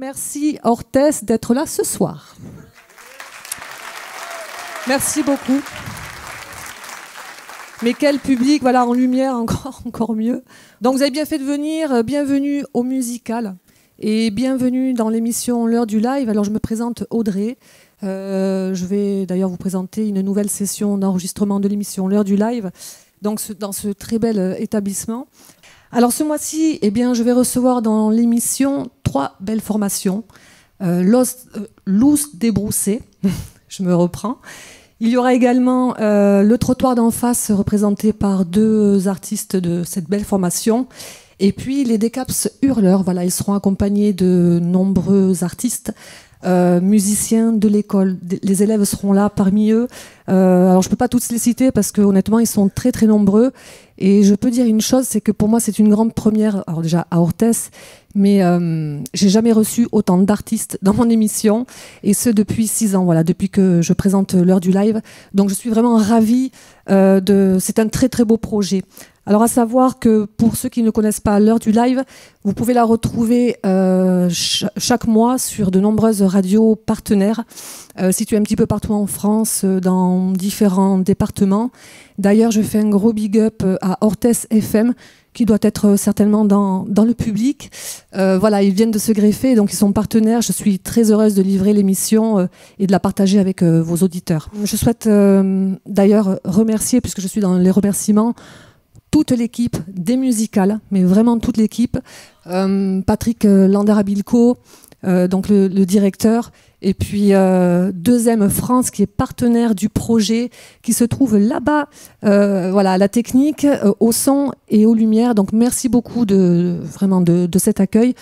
Merci Orthès d'être là ce soir. Merci beaucoup. Mais quel public, voilà, en lumière, encore mieux. Donc vous avez bien fait de venir, bienvenue au Musical et bienvenue dans l'émission L'heure du live. Alors je me présente Audrey. Je vais d'ailleurs vous présenter une nouvelle session d'enregistrement de l'émission L'heure du live, donc dans ce très bel établissement. Alors ce mois-ci, eh bien, je vais recevoir dans l'émission 3 belles formations. Luz Débroussé, je me reprends. Il y aura également le Trottoir d'en face, représenté par 2 artistes de cette belle formation. Et puis les Décaps Hurleurs, voilà, ils seront accompagnés de nombreux artistes, musiciens de l'école. Les élèves seront là parmi eux. Alors je ne peux pas tous les citer parce que honnêtement ils sont très très nombreux. Et je peux dire une chose, c'est que pour moi c'est une grande première, alors déjà à Orthès, mais j'ai jamais reçu autant d'artistes dans mon émission, et ce depuis 6 ans, voilà, depuis que je présente l'heure du live. Donc je suis vraiment ravie c'est un très très beau projet. Alors à savoir que pour ceux qui ne connaissent pas l'heure du live, vous pouvez la retrouver chaque mois sur de nombreuses radios partenaires, situées un petit peu partout en France, dans différents départements. D'ailleurs, je fais un gros big up à Orthès FM, qui doit être certainement dans le public. Voilà, ils viennent de se greffer, donc ils sont partenaires. Je suis très heureuse de livrer l'émission et de la partager avec vos auditeurs. Je souhaite d'ailleurs remercier, puisque je suis dans les remerciements, toute l'équipe des musicales, mais vraiment toute l'équipe. Patrick Landerabilco, donc le directeur, et puis 2M France qui est partenaire du projet, qui se trouve là-bas, voilà, à la technique, au son et aux lumières. Donc merci beaucoup vraiment de cet accueil.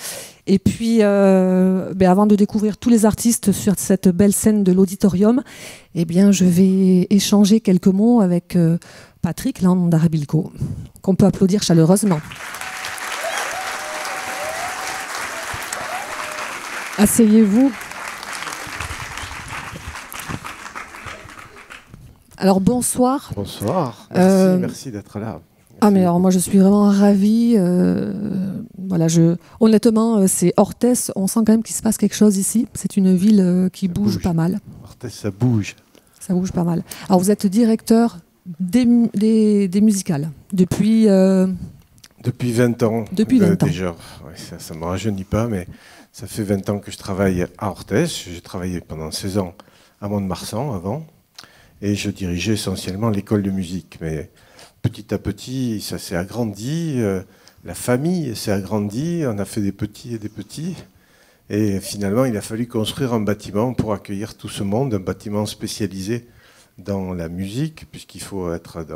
Et puis avant de découvrir tous les artistes sur cette belle scène de l'auditorium, eh bien je vais échanger quelques mots avec Patrick Landerabilco, qu'on peut applaudir chaleureusement. Asseyez-vous. Alors bonsoir. Bonsoir, merci d'être là. Ah mais alors moi je suis vraiment ravie. Voilà, honnêtement c'est Orthès, on sent quand même qu'il se passe quelque chose ici. C'est une ville qui bouge pas mal. Orthès, ça bouge. Ça bouge pas mal. Alors vous êtes directeur des musicales depuis 20 ans. Depuis 20 ans. Déjà, ouais, ça ne me rajeunit pas, mais ça fait 20 ans que je travaille à Orthès. J'ai travaillé pendant 16 ans à Mont-de-Marsan avant, et je dirigeais essentiellement l'école de musique. Mais petit à petit, ça s'est agrandi, la famille s'est agrandie, on a fait des petits et des petits. Et finalement, il a fallu construire un bâtiment pour accueillir tout ce monde, un bâtiment spécialisé dans la musique, puisqu'il faut être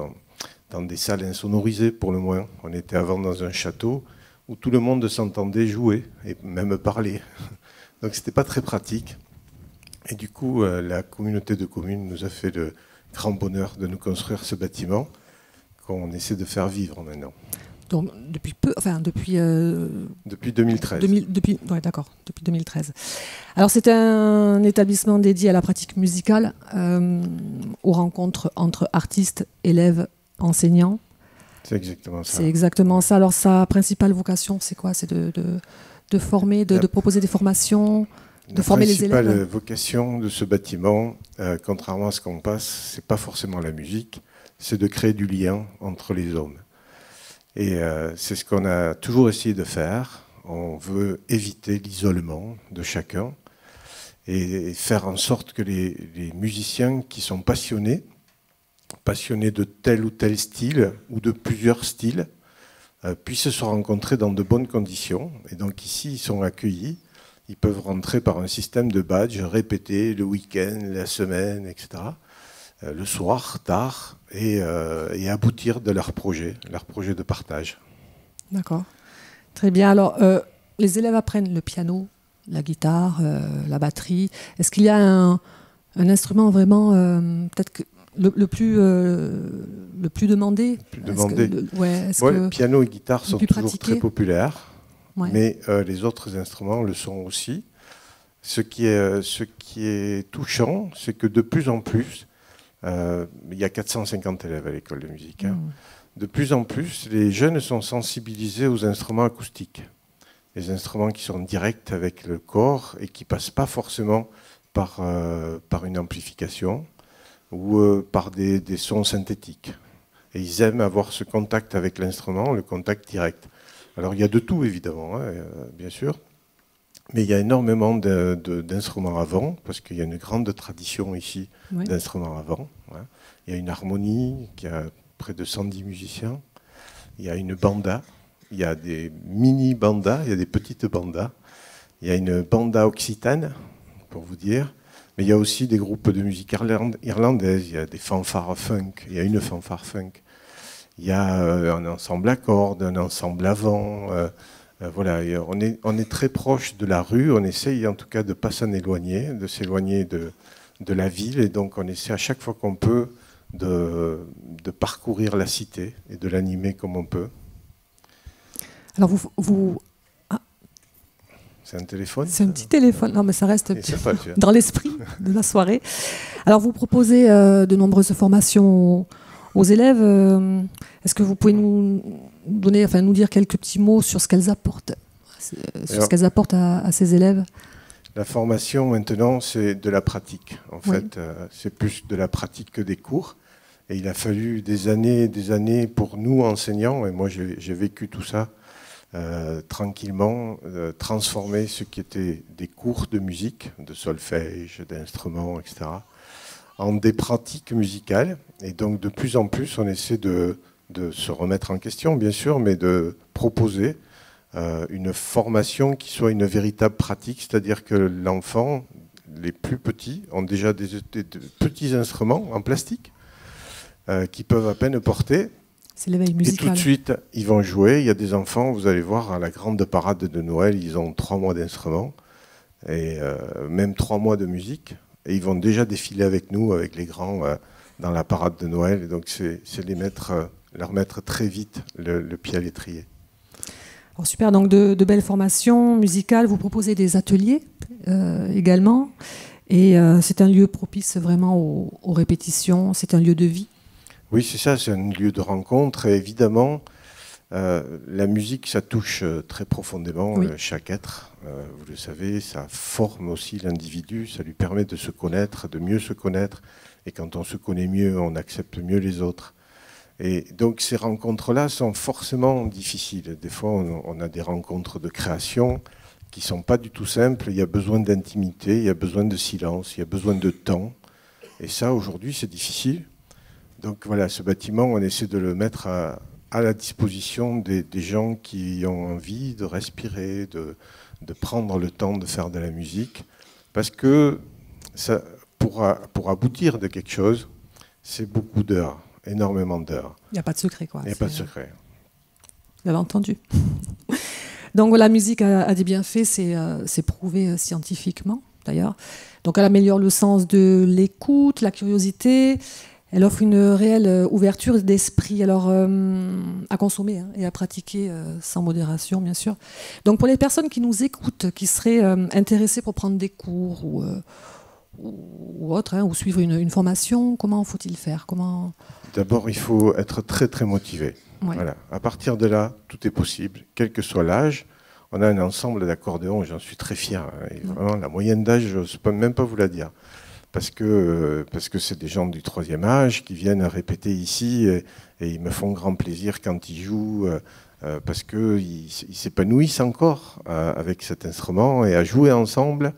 dans des salles insonorisées pour le moins. On était avant dans un château où tout le monde s'entendait jouer et même parler. Donc c'était pas très pratique. Et du coup, la communauté de communes nous a fait le grand bonheur de nous construire ce bâtiment qu'on essaie de faire vivre maintenant. Donc depuis peu, enfin depuis 2013. Ouais, d'accord, depuis 2013. Alors c'est un établissement dédié à la pratique musicale, aux rencontres entre artistes, élèves, enseignants. C'est exactement ça. C'est exactement ça. Alors sa principale vocation, c'est quoi? C'est de former, de proposer des formations, de former les élèves. La principale vocation de ce bâtiment, contrairement à ce qu'on passe, c'est pas forcément la musique, c'est de créer du lien entre les hommes. Et c'est ce qu'on a toujours essayé de faire. On veut éviter l'isolement de chacun et faire en sorte que les musiciens qui sont passionnés de tel ou tel style ou de plusieurs styles, puissent se rencontrer dans de bonnes conditions. Et donc ici, ils sont accueillis. Ils peuvent rentrer par un système de badges répétés le week-end, la semaine, etc. Le soir, tard, et aboutir de leur projet de partage. D'accord. Très bien. Alors, les élèves apprennent le piano, la guitare, la batterie. Est-ce qu'il y a un instrument vraiment, peut-être que le plus demandé? Le piano et guitare sont toujours très populaires, mais les autres instruments le sont aussi. Ce qui est touchant, c'est que de plus en plus, il y a 450 élèves à l'école de musique, de plus en plus, les jeunes sont sensibilisés aux instruments acoustiques. Les instruments qui sont directs avec le corps et qui ne passent pas forcément par une amplification ou par des sons synthétiques. Et ils aiment avoir ce contact avec l'instrument, le contact direct. Alors il y a de tout évidemment, bien sûr, mais il y a énormément d'instruments à vent, parce qu'il y a une grande tradition ici d'instruments à vent. Il y a une harmonie qui a près de 110 musiciens, il y a une banda, il y a des mini-bandas, il y a des petites bandas, il y a une banda occitane, pour vous dire, mais il y a aussi des groupes de musique irlandaise, il y a des fanfares funk, il y a une fanfare funk, il y a un ensemble à cordes, un ensemble à vent, voilà, on est très proche de la rue, on essaye en tout cas de ne pas s'éloigner, de s'éloigner de la ville, et donc on essaie à chaque fois qu'on peut de parcourir la cité et de l'animer comme on peut. Alors c'est un téléphone? C'est un petit téléphone, non mais ça reste dans l'esprit de la soirée. Alors vous proposez de nombreuses formations aux élèves. Est-ce que vous pouvez nous dire quelques petits mots sur ce qu'elles apportent, à ces élèves? La formation maintenant, c'est de la pratique. En fait, c'est plus de la pratique que des cours. Et il a fallu des années pour nous enseignants, et moi j'ai vécu tout ça tranquillement, transformer ce qui était des cours de musique, de solfège, d'instruments, etc., en des pratiques musicales. Et donc de plus en plus, on essaie de se remettre en question, bien sûr, mais de proposer une formation qui soit une véritable pratique, c'est-à-dire que l'enfant, les plus petits, ont déjà des petits instruments en plastique qui peuvent à peine porter. C'est l'éveil musical. Et tout de suite, ils vont jouer. Il y a des enfants, vous allez voir, à la grande parade de Noël, ils ont 3 mois d'instruments, et même 3 mois de musique. Et ils vont déjà défiler avec nous, avec les grands, dans la parade de Noël. Et donc c'est leur mettre très vite le pied à l'étrier. Alors super, donc de belles formations musicales. Vous proposez des ateliers également. Et c'est un lieu propice vraiment aux répétitions. C'est un lieu de vie. Oui, c'est ça, c'est un lieu de rencontre. Et évidemment, la musique, ça touche très profondément chaque être. Vous le savez, ça forme aussi l'individu, ça lui permet de se connaître, de mieux se connaître. Et quand on se connaît mieux, on accepte mieux les autres. Et donc ces rencontres-là sont forcément difficiles. Des fois, on a des rencontres de création qui ne sont pas du tout simples. Il y a besoin d'intimité, il y a besoin de silence, il y a besoin de temps. Et ça, aujourd'hui, c'est difficile. Donc voilà, ce bâtiment, on essaie de le mettre à la disposition des gens qui ont envie de respirer, de prendre le temps de faire de la musique. Parce que ça, pour aboutir de quelque chose, c'est beaucoup d'heures, énormément d'heures. Il n'y a pas de secret, quoi. Il n'y a pas de secret. Vous avez entendu. Donc la musique a des bienfaits, c'est prouvé scientifiquement, d'ailleurs. Donc elle améliore le sens de l'écoute, la curiosité. Elle offre une réelle ouverture d'esprit, alors à consommer et à pratiquer sans modération, bien sûr. Donc pour les personnes qui nous écoutent, qui seraient intéressées pour prendre des cours ou autre, ou suivre une formation, comment faut-il faire? D'abord, il faut être très très motivé. Ouais. Voilà. À partir de là, tout est possible, quel que soit l'âge. On a un ensemble d'accordéons, j'en suis très fier. Et vraiment, la moyenne d'âge, je ne peux même pas vous la dire. Parce que c'est des gens du 3e âge qui viennent répéter ici et ils me font grand plaisir quand ils jouent parce qu'ils s'épanouissent encore avec cet instrument et à jouer ensemble.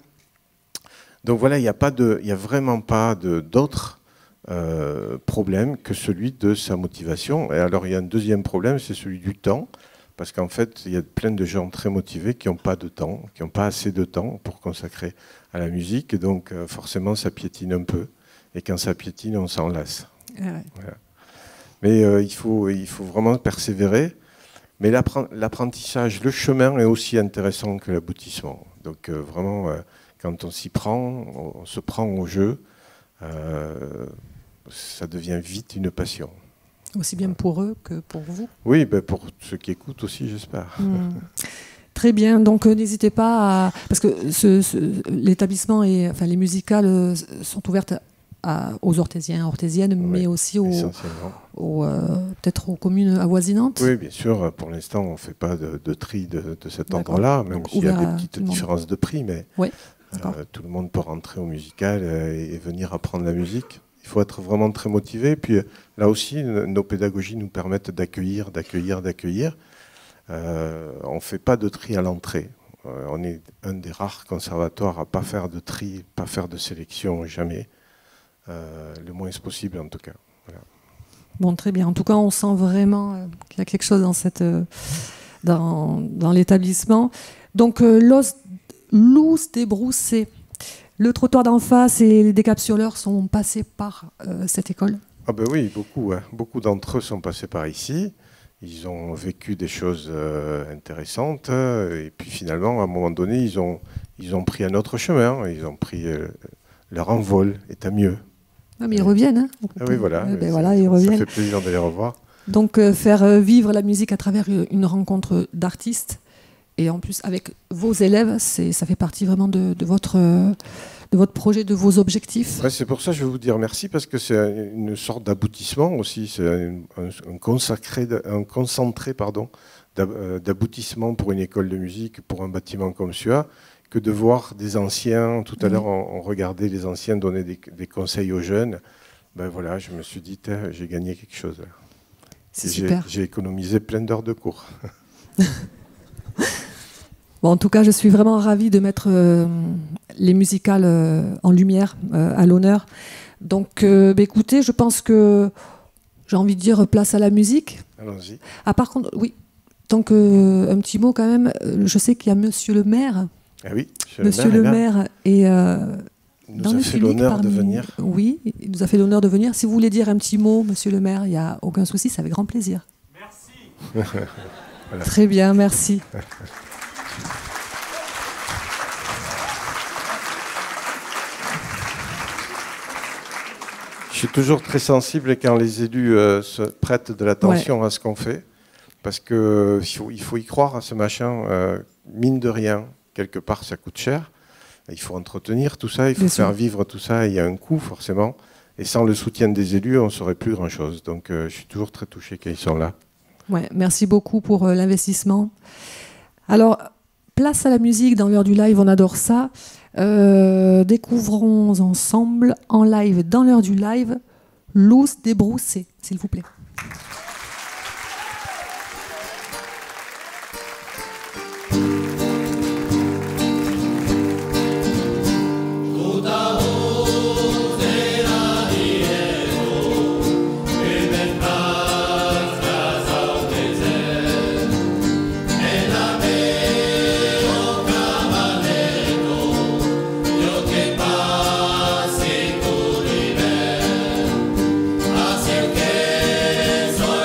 Donc voilà, il n'y a vraiment pas d'autre problème que celui de sa motivation. Et alors il y a un deuxième problème, c'est celui du temps. Parce qu'en fait, il y a plein de gens très motivés qui n'ont pas de temps, qui n'ont pas assez de temps pour consacrer à la musique. Et donc, forcément, ça piétine un peu. Et quand ça piétine, on s'en lasse. Ouais. Voilà. Mais il faut vraiment persévérer. Mais l'apprentissage, le chemin est aussi intéressant que l'aboutissement. Donc, vraiment, quand on s'y prend, on se prend au jeu, ça devient vite une passion. Aussi bien pour eux que pour vous. Oui, ben pour ceux qui écoutent aussi, j'espère. Très bien, donc n'hésitez pas à... Parce que l'établissement et enfin, les musicales sont ouvertes aux orthésiennes, oui, mais aussi peut-être aux communes avoisinantes. Oui, bien sûr. Pour l'instant, on ne fait pas de tri de cet ordre-là, même s'il y a des petites différences de prix, mais oui, tout le monde peut rentrer au musical et venir apprendre la musique. Il faut être vraiment très motivé. Puis là aussi, nos pédagogies nous permettent d'accueillir. On ne fait pas de tri à l'entrée. On est un des rares conservatoires à ne pas faire de tri, pas faire de sélection, jamais. Le moins possible, en tout cas. Voilà. Bon, très bien. En tout cas, on sent vraiment qu'il y a quelque chose dans l'établissement. Donc, Luz de Bruce. Le trottoir d'en face et les décapsuleurs sont passés par cette école? Ah ben oui, beaucoup. Hein. Beaucoup d'entre eux sont passés par ici. Ils ont vécu des choses intéressantes. Et puis finalement, à un moment donné, ils ont pris un autre chemin. Ils ont pris leur envol. Et tant mieux. Ah, mais ils reviennent. Hein. Ah oui, voilà. Ils reviennent. Ça fait plaisir de les revoir. Donc, faire vivre la musique à travers une rencontre d'artistes. Et en plus, avec vos élèves, ça fait partie vraiment de votre projet, de vos objectifs. Ouais, c'est pour ça que je vais vous dire merci, parce que c'est une sorte d'aboutissement aussi. C'est un concentré d'aboutissement pour une école de musique, pour un bâtiment comme celui-là, que de voir des anciens. Tout à l'heure, on regardait les anciens donner des conseils aux jeunes. Ben voilà, je me suis dit, j'ai gagné quelque chose. C'est super. J'ai économisé plein d'heures de cours. Bon, en tout cas, je suis vraiment ravie de mettre les musicales en lumière, à l'honneur. Donc, écoutez, je pense que j'ai envie de dire place à la musique. Allons-y. Ah, par contre, oui, donc un petit mot quand même. Je sais qu'il y a Monsieur le maire. Ah oui, Monsieur le maire est nous a fait l'honneur de venir. Oui, il nous a fait l'honneur de venir. Si vous voulez dire un petit mot, Monsieur le maire, il n'y a aucun souci, c'est avec grand plaisir. Merci. Voilà. Très bien, merci. Je suis toujours très sensible quand les élus se prêtent de l'attention à ce qu'on fait, parce qu'il faut y croire à ce machin. Mine de rien, quelque part, ça coûte cher. Il faut entretenir tout ça, il faut faire vivre tout ça, il y a un coût forcément. Et sans le soutien des élus, on ne saurait plus grand-chose. Donc je suis toujours très touché qu'ils sont là. Ouais, merci beaucoup pour l'investissement. Alors, place à la musique dans l'heure du live, on adore ça. Découvrons ensemble, en live, dans l'heure du live, Luz de Bruce, s'il vous plaît. Soy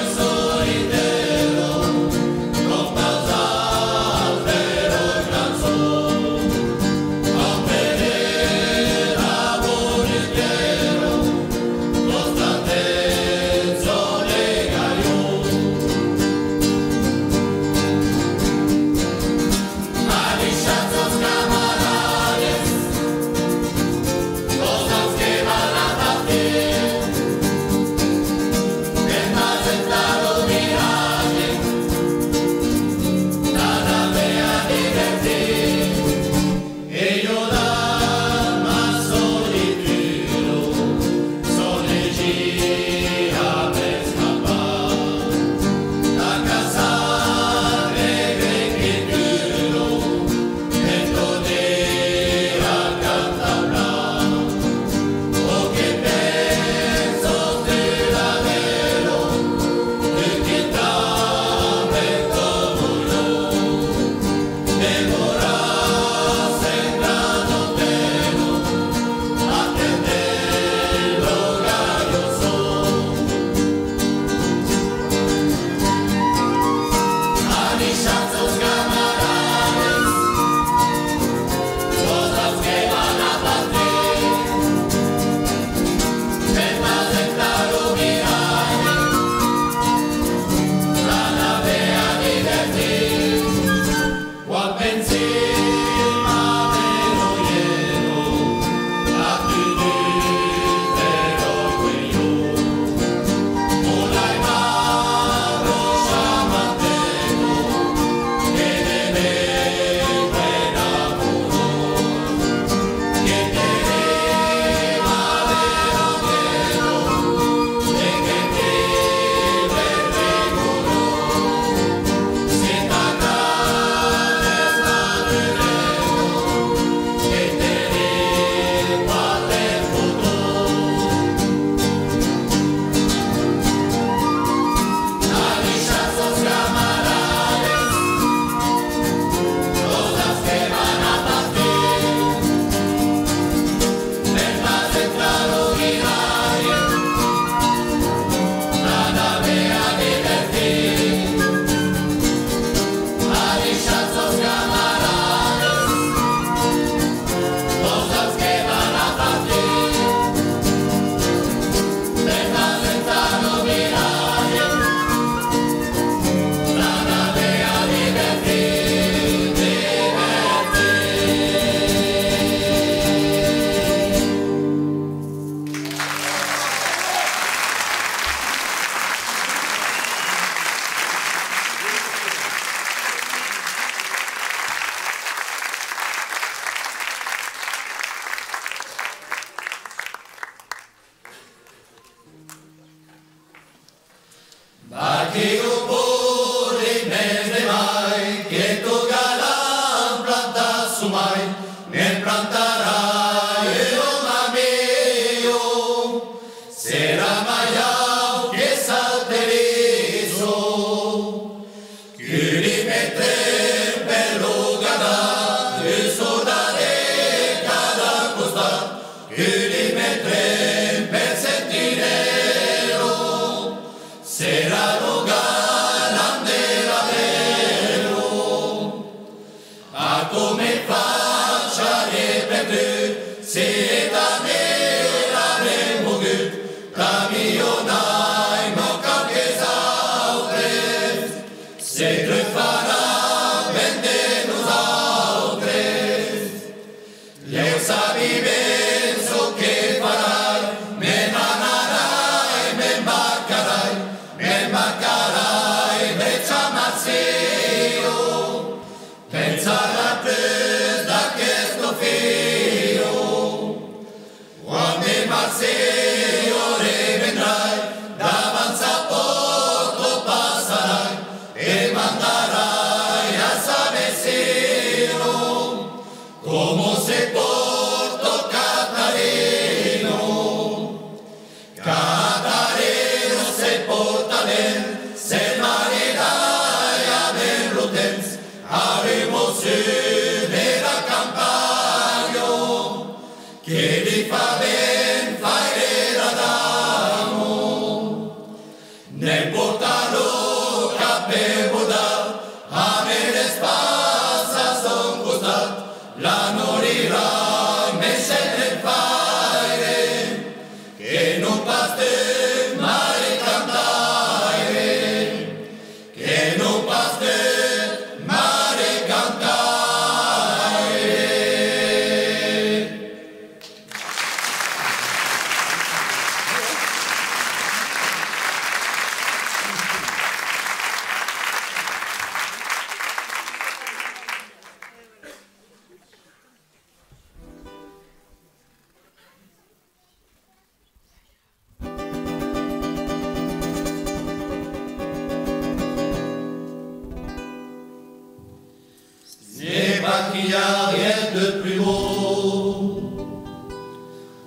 Qu'il n'y a rien de plus beau,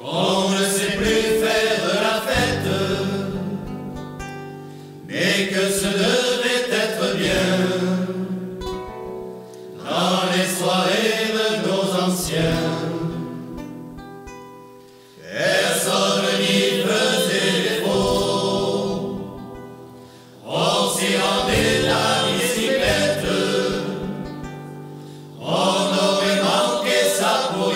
on ne sait plus faire de la fête, mais que ce devait être bien dans les soirées de nos anciens. Personne n'y faisait défaut, on s'y rendait la bicyclette. On aurait manqué ça pour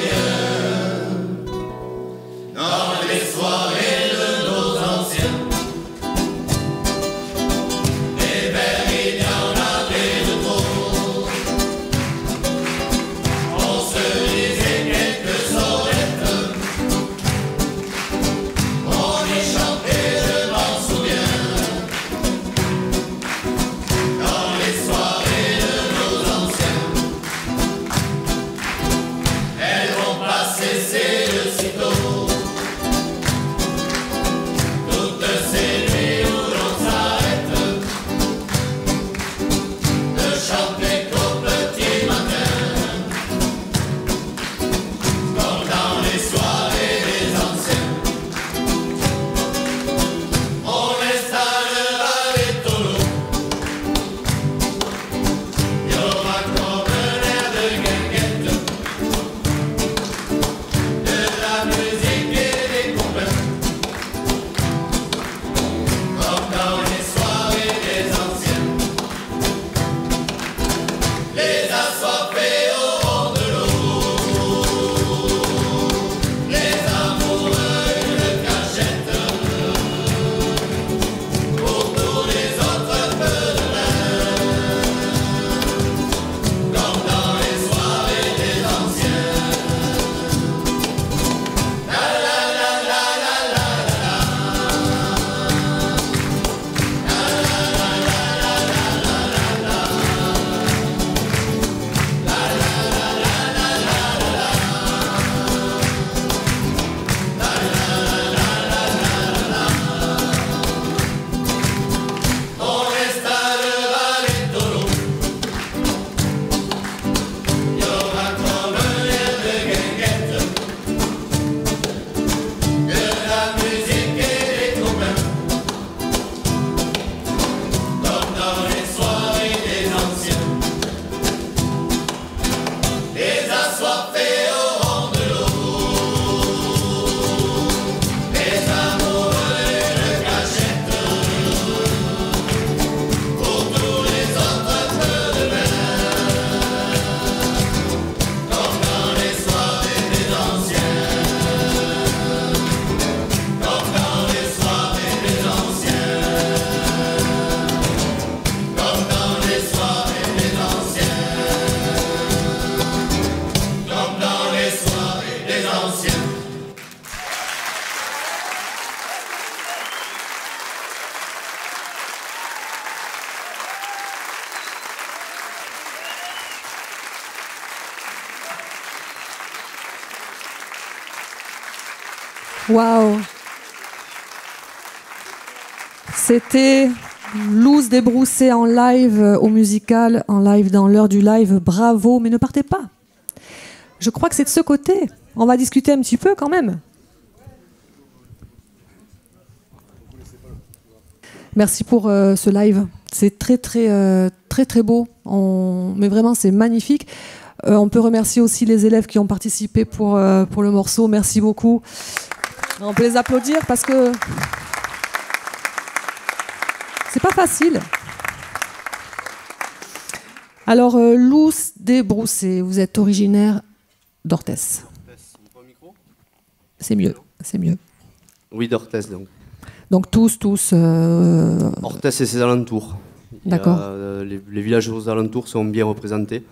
Waouh. C'était Loose Débroussée en live au musical, en live dans l'heure du live. Bravo, mais ne partez pas. Je crois que c'est de ce côté. On va discuter un petit peu quand même. Merci pour ce live. C'est très beau. Mais vraiment, c'est magnifique. On peut remercier aussi les élèves qui ont participé pour le morceau. Merci beaucoup. On peut les applaudir parce que c'est pas facile. Alors, Loose Débroussée, vous êtes originaire d'Orthès. C'est mieux, c'est mieux. Oui, d'Orthès, donc. Donc tous. Orthès et ses alentours. D'accord. Les villages aux alentours sont bien représentés,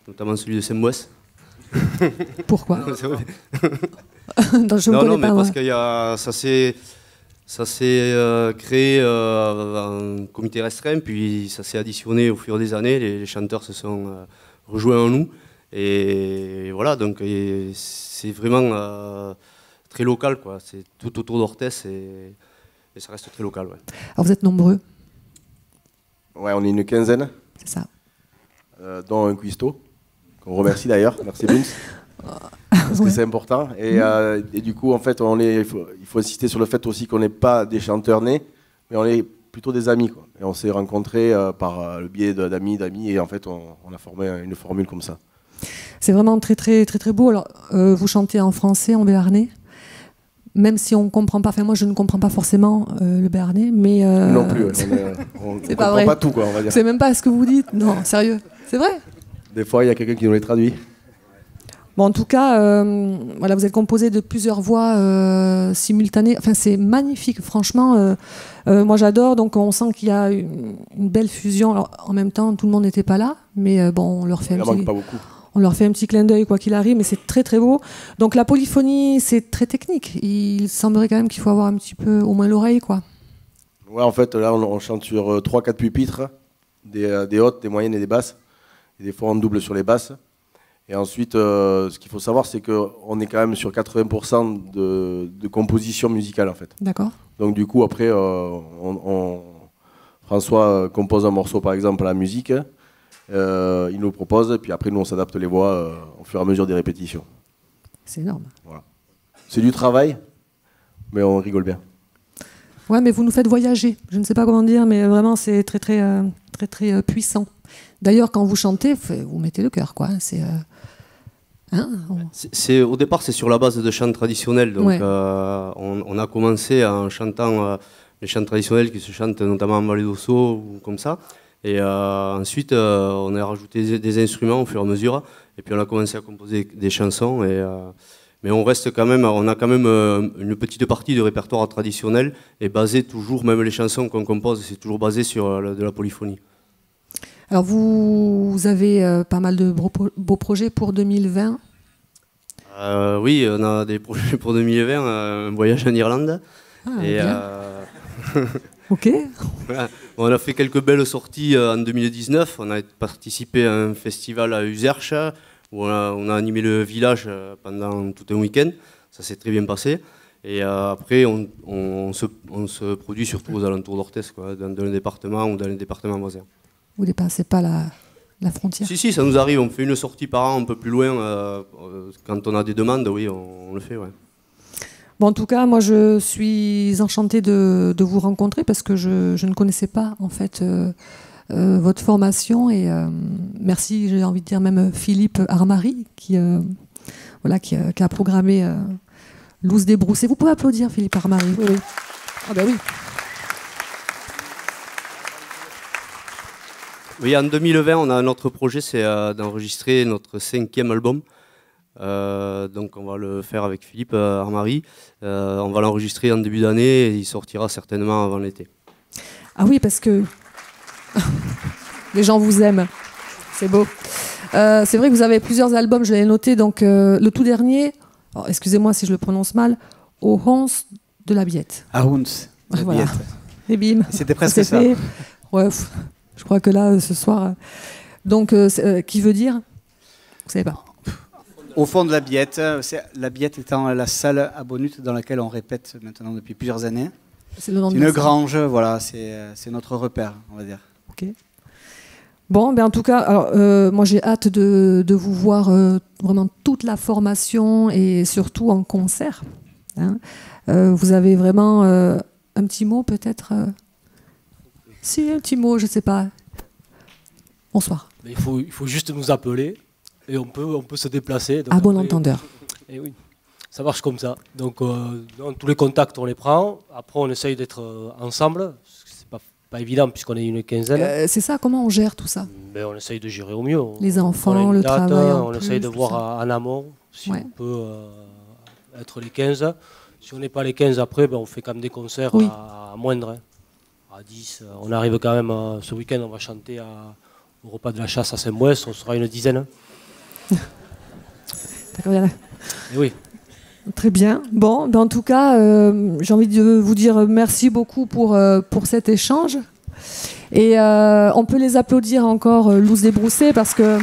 notamment celui de Saint-Mouès. Pourquoi? Non, mais parce que ça s'est créé en comité restreint, puis ça s'est additionné au fur des années. Les chanteurs se sont rejoints en nous. Et voilà, donc c'est vraiment très local, quoi. C'est tout autour d'Orthès et ça reste très local. Ouais. Alors vous êtes nombreux? Ouais, on est une quinzaine. C'est ça. Dont un cuistot, qu'on remercie d'ailleurs. Merci Vince. Parce que c'est important. Et du coup, en fait, il faut insister sur le fait aussi qu'on n'est pas des chanteurs nés, mais on est plutôt des amis, quoi. Et on s'est rencontrés par le biais d'amis, et en fait, on a formé une formule comme ça. C'est vraiment très beau. Alors, vous chantez en français, en béarnais, même si on ne comprend pas. Enfin, moi, je ne comprends pas forcément le béarnais, mais non plus. On ne comprend pas tout, quoi, on va dire. C'est même pas ce que vous dites. Non, sérieux. C'est vrai. Des fois, il y a quelqu'un qui nous les traduit. Bon, en tout cas, voilà, vous êtes composé de plusieurs voix simultanées. Enfin, c'est magnifique, franchement. Moi, j'adore. Donc, on sent qu'il y a une belle fusion. Alors, en même temps, tout le monde n'était pas là, mais bon, on leur fait un petit clin d'œil, quoi qu'il arrive. Mais c'est très beau. Donc, la polyphonie, c'est très technique. Il semblerait quand même qu'il faut avoir un petit peu, au moins l'oreille, quoi. Ouais, en fait, là, on chante sur 3-4 pupitres, des hautes, des moyennes et des basses. Et des fois, on double sur les basses. Et ensuite, ce qu'il faut savoir, c'est qu'on est quand même sur 80% de composition musicale, en fait. D'accord. Donc du coup, après, François compose un morceau, par exemple, à la musique. Il nous propose, et puis après, nous, on s'adapte les voix au fur et à mesure des répétitions. C'est énorme. Voilà. C'est du travail, mais on rigole bien. Ouais, mais vous nous faites voyager. Je ne sais pas comment dire, mais vraiment, c'est très puissant. D'ailleurs, quand vous chantez, vous mettez le cœur, quoi. Au départ, c'est sur la base de chants traditionnels. Donc, ouais. On a commencé en chantant les chants traditionnels qui se chantent notamment en Vallée d'Ossau ou comme ça. Et ensuite, on a rajouté des instruments au fur et à mesure. Et puis, on a commencé à composer des chansons. Mais on reste quand même, on a quand même une petite partie de répertoire traditionnel et basé toujours, même les chansons qu'on compose, c'est toujours basé sur de la polyphonie. Alors vous avez pas mal de beaux projets pour 2020. Oui, on a des projets pour 2020, un voyage en Irlande. Ok. Voilà. On a fait quelques belles sorties en 2019. On a participé à un festival à Uzerche où on a animé le village pendant tout un week-end. Ça s'est très bien passé. Et après, on se produit surtout aux alentours d'Orthès, dans le département ou dans les départements voisins. Vous ne dépassez pas la frontière? Si, ça nous arrive. On fait une sortie par an un peu plus loin. Quand on a des demandes, oui, on le fait. Ouais. Bon, en tout cas, moi, je suis enchantée de vous rencontrer parce que je ne connaissais pas, en fait, votre formation. Et merci, j'ai envie de dire même Philippe Armary, qui a programmé Loose Débroussée. Vous pouvez applaudir Philippe Armary. Oui. Ah ben oui. Oui, en 2020, on a un autre projet, c'est d'enregistrer notre 5e album. Donc on va le faire avec Philippe Armary. On va l'enregistrer en début d'année et il sortira certainement avant l'été. Ah oui, parce que les gens vous aiment. C'est beau. C'est vrai que vous avez plusieurs albums, je l'ai noté. Donc le tout dernier, excusez-moi si je le prononce mal, Au Hons de la Biette. À Hons. Voilà. Et bim. C'était presque ça. Ouais, je crois que là, ce soir... Donc, qui veut dire? Vous savez pas. au fond de la Billette. La Billette étant la salle à Bonut dans laquelle on répète maintenant depuis plusieurs années. C'est le nom de une la salle. grange, voilà, c'est notre repère, on va dire. Ok. Bon, ben en tout cas, alors, moi j'ai hâte de vous voir vraiment toute la formation et surtout en concert. Hein. Vous avez vraiment un petit mot peut-être Si, un petit mot, je sais pas. Bonsoir. Mais il faut juste nous appeler et on peut se déplacer. Donc À bon après, entendeur. Et oui, ça marche comme ça. Donc tous les contacts on les prend. Après on essaye d'être ensemble. C'est pas évident puisqu'on est une quinzaine. C'est ça, comment on gère tout ça? Mais on essaye de gérer au mieux. Les enfants, on a une le date, travail en on plus, essaye de tout voir ça. en amont si Ouais. on peut être les 15. Si on n'est pas les 15 après, ben, on fait quand même des concerts Oui. à moindre. Hein. À 10. On arrive quand même, ce week-end on va chanter au repas de la chasse à Saint-Mouès, on sera une dizaine. D'accord, bien. Et oui. Très bien. Bon, ben en tout cas, j'ai envie de vous dire merci beaucoup pour cet échange. Et on peut les applaudir encore, Louz Desbroussais, parce que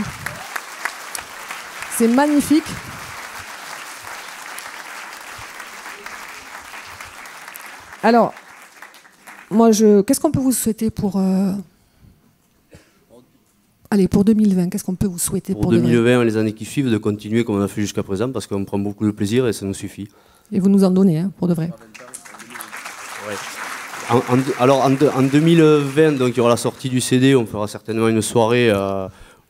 c'est magnifique. Alors, moi, qu'est-ce qu'on peut vous souhaiter pour... Allez, pour 2020, qu'est-ce qu'on peut vous souhaiter Pour pour de vrai 2020 et les années qui suivent, de continuer comme on a fait jusqu'à présent, parce qu'on prend beaucoup de plaisir et ça nous suffit. Et vous nous en donnez, hein, pour de vrai. Alors en 2020, donc, il y aura la sortie du CD, on fera certainement une soirée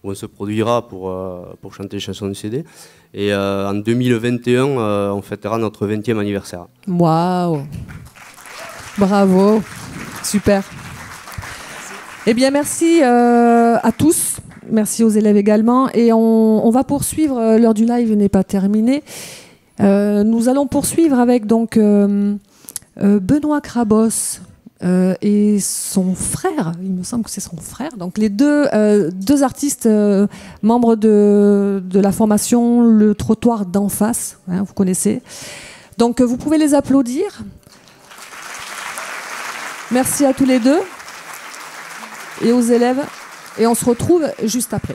où on se produira pour chanter les chansons du CD. Et en 2021, on fêtera notre 20e anniversaire. Waouh! Bravo! Super! Eh bien, merci à tous. Merci aux élèves également. Et on va poursuivre. L'heure du live n'est pas terminée. Nous allons poursuivre avec donc Benoît Crabos et son frère. Il me semble que c'est son frère. Donc les deux artistes membres de la formation Le Trottoir d'en face. Hein, vous connaissez. Donc vous pouvez les applaudir. Merci à tous les deux. Et aux élèves, et on se retrouve juste après.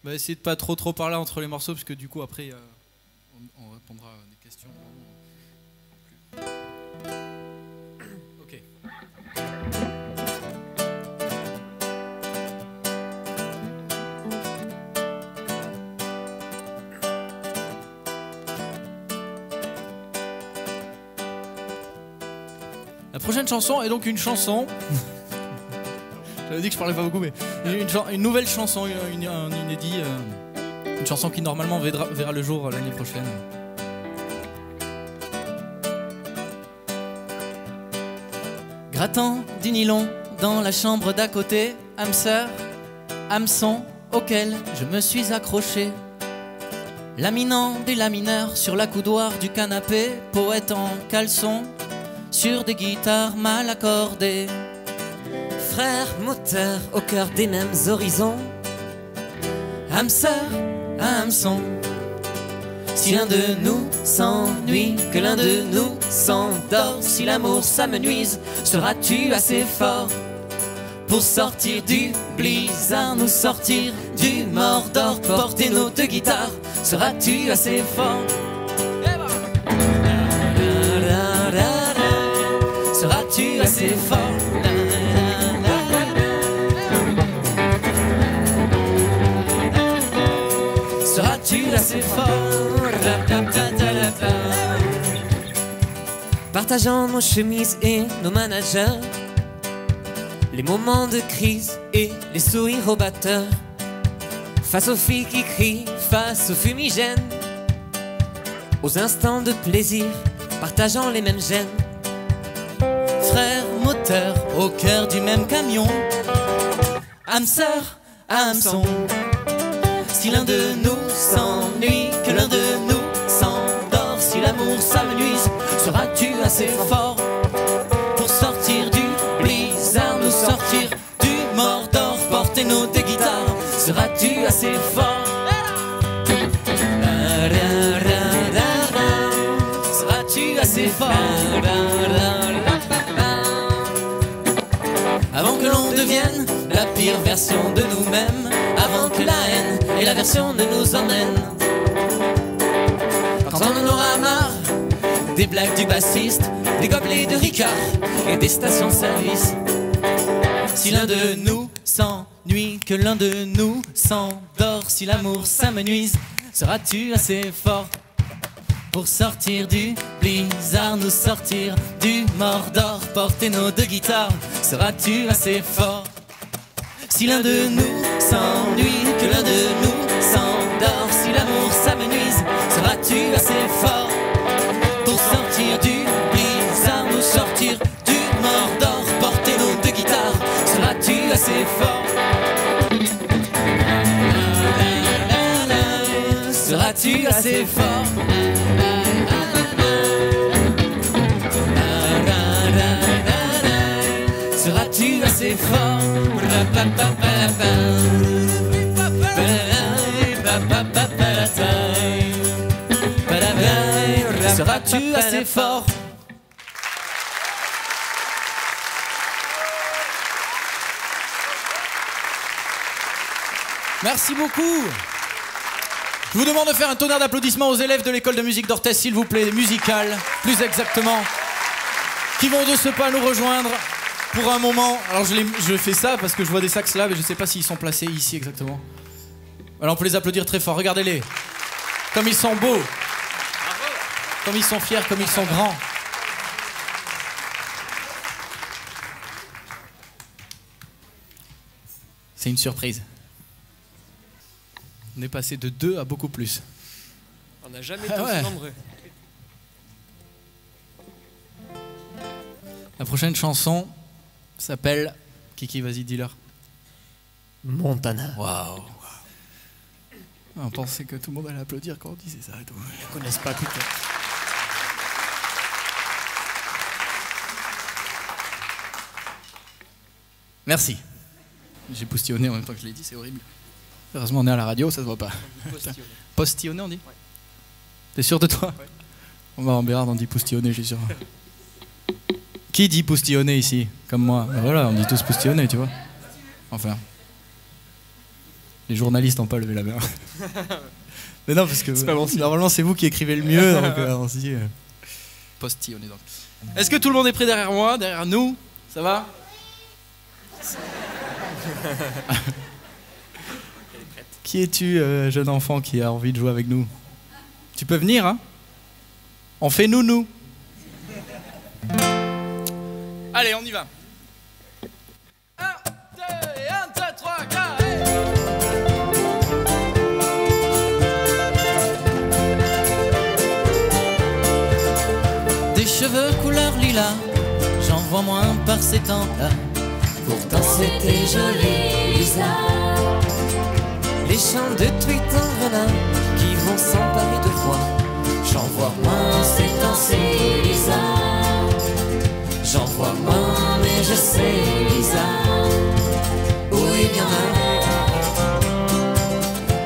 On va essayer de pas trop parler entre les morceaux, parce que du coup après on répondra à des questions. Ok. La prochaine chanson est donc une chanson. J'avais dit que je parlais pas beaucoup, mais une nouvelle chanson, un inédit, une chanson qui normalement verra le jour l'année prochaine. Grattant du nylon dans la chambre d'à côté, hamster, hameçon auquel je me suis accroché. Laminant des lamineurs sur la coudoir du canapé, poète en caleçon sur des guitares mal accordées. Frères moteurs au cœur des mêmes horizons, âme sœur à hameçon. Si l'un de nous s'ennuie, que l'un de nous s'endort, si l'amour s'amenuise, seras-tu assez fort pour sortir du blizzard, nous sortir du Mordor, porter nos deux guitares, seras-tu assez fort? Seras-tu assez fort? Seras-tu assez fort? partageant nos chemises et nos managers, les moments de crise et les sourires aux batteurs, face aux filles qui crient, face aux fumigènes, aux instants de plaisir, partageant les mêmes gènes. Frères moteurs au cœur du même camion, âme sœur à hameçon. Si l'un de nous s'ennuie, que l'un de nous s'endort, si l'amour s'amenuise, seras-tu assez fort pour sortir du blizzard, nous sortir du Mordor, porter nos deux guitares, seras-tu assez fort? Seras-tu assez fort? Avant que l'on devienne la pire version de nous-mêmes, avant que la haine et l'aversion ne nous emmène. Quand on en aura marre des blagues du bassiste, des gobelets de Ricard et des stations-service. Si l'un de nous s'ennuie, que l'un de nous s'endort, si l'amour s'amenuise, seras-tu assez fort pour sortir du blizzard, nous sortir du Mordor, porter nos deux guitares? Seras-tu assez fort? Si l'un de nous s'ennuie, que l'un de nous s'endort, si l'amour s'amenuise, seras-tu assez fort pour sortir du blizzard, nous sortir du Mordor, porter nos deux guitares? Seras-tu assez fort? Seras-tu assez fort? Seras-tu assez fort? Seras-tu assez fort? Merci beaucoup. Je vous demande de faire un tonnerre d'applaudissements aux élèves de l'école de musique d'Orthez, s'il vous plaît, musicale, plus exactement, qui vont de ce pas nous rejoindre pour un moment. Alors je fais ça parce que je vois des sax là, mais je ne sais pas s'ils sont placés ici exactement. Alors on peut les applaudir très fort, regardez-les. Comme ils sont beaux, comme ils sont fiers, comme ils sont grands. C'est une surprise. On est passé de 2 à beaucoup plus. On n'a jamais été aussi nombreux. La prochaine chanson s'appelle... Kiki, vas-y, dis-leur. Montana. Waouh. On pensait que tout le monde allait applaudir quand on disait ça. Ils ne connaissent pas tout. Merci. J'ai postillonné en même temps que je l'ai dit, c'est horrible. Heureusement, on est à la radio, ça se voit pas. Postillonné, on dit? Ouais. T'es sûr de toi? Ouais. On va en Bérard, on dit postillonné, je suis sûr. Qui dit postillonné ici? Comme moi. Ben voilà, on dit tous postillonné, tu vois. Enfin. Les journalistes n'ont pas levé la main. Mais non, parce que normalement, c'est vous qui écrivez le mieux, donc on se dit. Postillonné, donc. Est-ce que tout le monde est prêt derrière moi, derrière nous? Ça va? Qui es-tu, jeune enfant qui a envie de jouer avec nous? Tu peux venir, hein? On fait nounou. Allez, on y va. 1, 2, 1, 2, 3, 4, Des cheveux couleur lilas, j'en vois moins par ces temps-là. Pourtant c'était joli, Lisa. Les chants de truites en grenat qui vont s'emparer de foi, j'en vois moins ces temps-ci, Lisa. J'en vois moins, mais je sais, Lisa, où il y en a.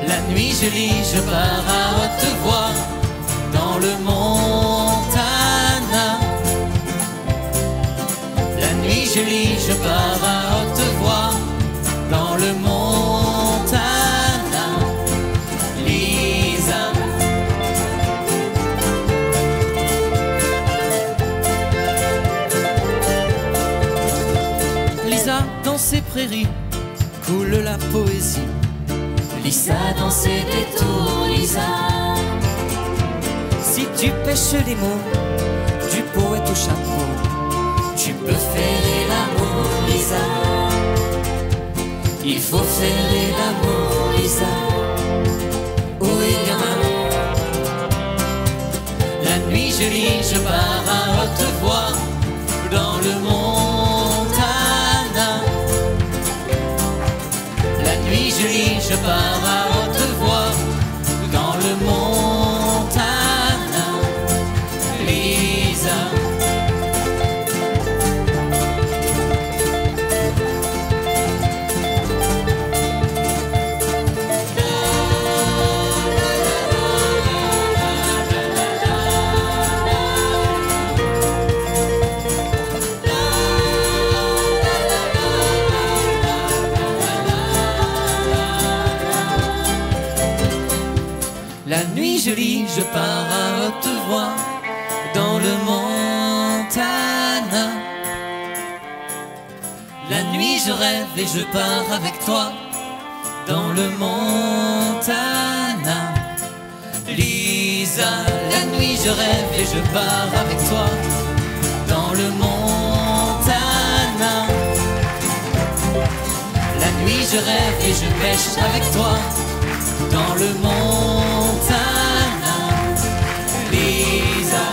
La nuit je lis, je pars à haute voix dans le Montana. La nuit je lis, je pars à haute voix dans le Montana. Lisa. Lisa, dans ses prairies coule la poésie. Lisa, dans ses détours, Lisa. Si tu pêches les mots du poète au chapeau, tu peux faire l'amour, Lisa. Il faut faire l'amour, Lisa, où il y en a. La nuit je lis, je pars à haute voix dans le Montana. La nuit je lis, je pars à haute voix dans le Montana. Lisa. jolie, je pars à haute voix dans le Montana. La nuit je rêve et je pars avec toi dans le Montana. Lisa, la nuit je rêve et je pars avec toi dans le Montana. La nuit je rêve et je pêche avec toi dans le Montana. Lisa.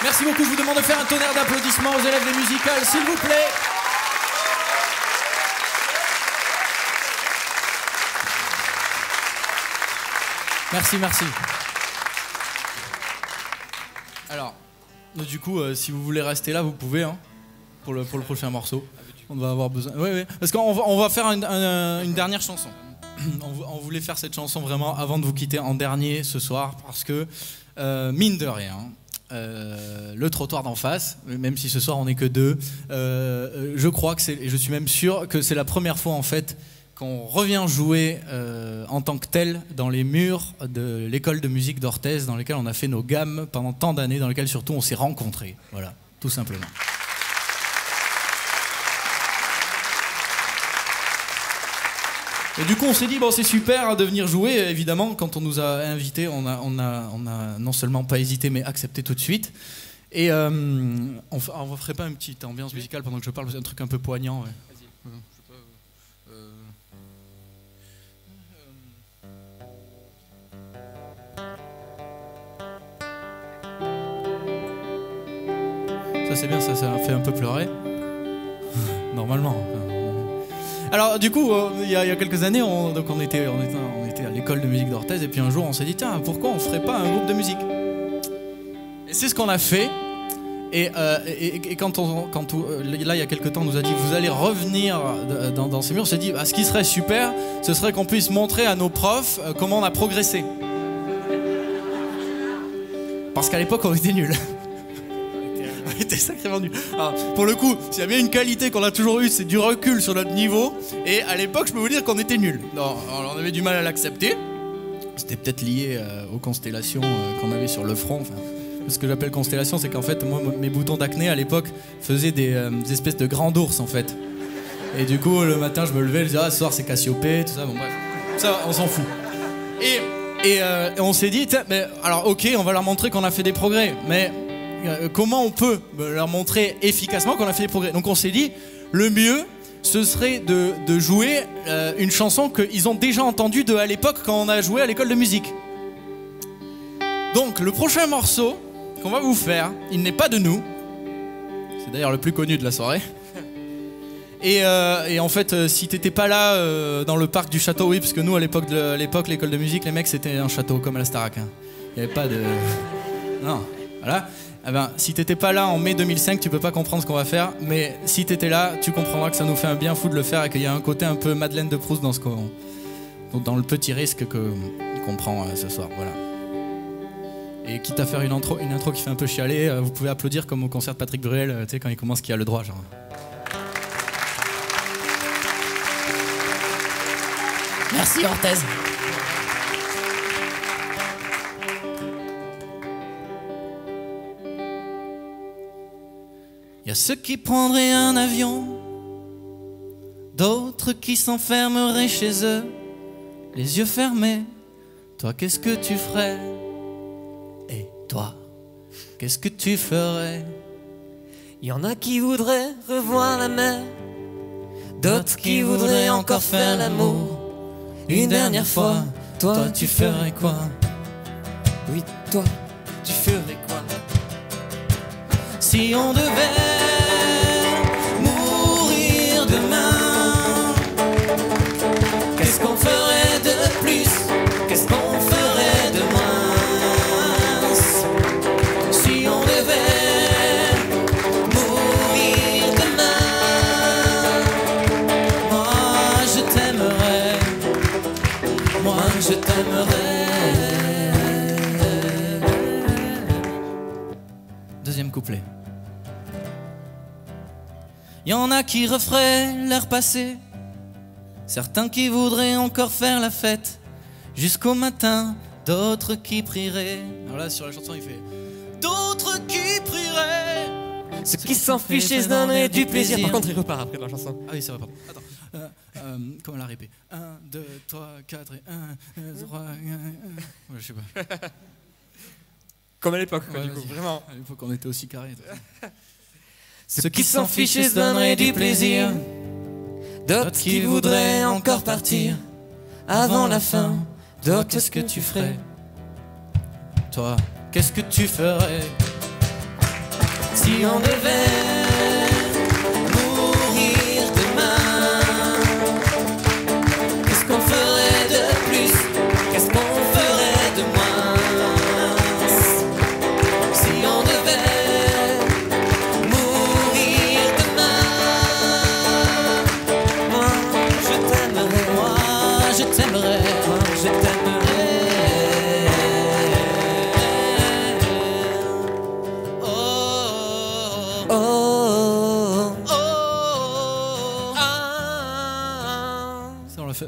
Merci beaucoup, je vous demande de faire un tonnerre d'applaudissements aux élèves des musicales, s'il vous plaît. Merci, merci. Alors, du coup, si vous voulez rester là, vous pouvez, hein, pour le prochain morceau. On va avoir besoin... Oui, parce qu'on va faire une dernière chanson. On voulait faire cette chanson vraiment avant de vous quitter en dernier ce soir, parce que, mine de rien... le trottoir d'en face, même si ce soir on n'est que deux, je crois que et je suis même sûr que c'est la première fois en fait qu'on revient jouer en tant que tel dans les murs de l'école de musique d'Orthez, dans lesquels on a fait nos gammes pendant tant d'années, dans lesquelles surtout on s'est rencontrés. Voilà, tout simplement. Et du coup, on s'est dit, bon, c'est super de venir jouer. Évidemment, quand on nous a invités, on a non seulement pas hésité, mais accepté tout de suite. Et on ferait pas une petite ambiance musicale pendant que je parle, c'est un truc un peu poignant. Ouais. Ça, c'est bien, ça fait un peu pleurer. Normalement. Alors du coup, il y a quelques années, on était à l'école de musique d'Orthez et puis un jour on s'est dit tiens, pourquoi on ferait pas un groupe de musique? Et c'est ce qu'on a fait. Et quand là il y a quelques temps on nous a dit vous allez revenir dans ces murs, on s'est dit ce qui serait super, ce serait qu'on puisse montrer à nos profs comment on a progressé. Parce qu'à l'époque on était nuls. On était sacrément nuls. Alors, pour le coup, s'il y a bien une qualité qu'on a toujours eue, c'est du recul sur notre niveau. Et à l'époque, je peux vous dire qu'on était nuls. Non, on avait du mal à l'accepter. C'était peut-être lié aux constellations qu'on avait sur le front. Enfin, ce que j'appelle constellation, c'est qu'en fait, moi, mes boutons d'acné à l'époque faisaient des espèces de grands ours en fait. Et du coup, le matin, je me levais, je disais ce soir c'est Cassiopée, tout ça. Bon bref, ça, on s'en fout. Et on s'est dit, mais alors ok, on va leur montrer qu'on a fait des progrès, mais comment on peut leur montrer efficacement qu'on a fait des progrès? Donc on s'est dit, le mieux, ce serait de jouer une chanson qu'ils ont déjà entendue à l'époque quand on a joué à l'école de musique. Donc le prochain morceau qu'on va vous faire, il n'est pas de nous. C'est d'ailleurs le plus connu de la soirée. Et en fait, si t'étais pas là dans le parc du château, oui, parce que nous à l'époque, l'école de musique, les mecs, c'était un château comme à la Starac. Hein. Il n'y avait pas de... Non, voilà. Eh ben, si t'étais pas là en mai 2005, tu peux pas comprendre ce qu'on va faire, mais si t'étais là, tu comprendras que ça nous fait un bien fou de le faire et qu'il y a un côté un peu Madeleine de Proust dans dans le petit risque qu'on prend ce soir, voilà. Et quitte à faire une intro qui fait un peu chialer, vous pouvez applaudir comme au concert de Patrick Bruel, tu sais, quand il commence qu'il a le droit, genre. Merci Orthez. Il y a ceux qui prendraient un avion, d'autres qui s'enfermeraient chez eux, les yeux fermés. Toi, qu'est-ce que tu ferais? Et toi, qu'est-ce que tu ferais? Il y en a qui voudraient revoir la mer, d'autres qui voudraient encore faire l'amour une dernière fois. Toi, tu ferais quoi? Oui, toi, tu ferais quoi? Si on devait mourir demain, qu'est-ce qu'on ferait Deuxième couplet. Y en a qui referaient leur passé, certains qui voudraient encore faire la fête jusqu'au matin, d'autres qui prieraient. Alors là, sur la chanson, il fait D'autres qui prieraient. Ceux qui s'en fichent et se donneraient du plaisir. Par contre, il repart après dans la chanson. Ah oui, c'est vrai, pardon. Attends. Comment la répé 1, 2, 3, 4 et 1, 2, 3, 1. Ouais, je sais pas. Comme à l'époque, Ouais, du coup, vraiment. À l'époque, on était aussi carré. Ceux qui s'en fichent et se donneraient du plaisir, d'autres qui voudraient encore partir avant la fin. Toi, qu'est-ce que tu ferais? Toi, qu'est-ce que tu ferais si on devait mourir demain? Qu'est-ce qu'on ferait de plus? Qu'est-ce qu'on ferait de moins? Si on devait mourir demain, moi je t'aimerais, moi je t'aimerais, moi je t'aimerais.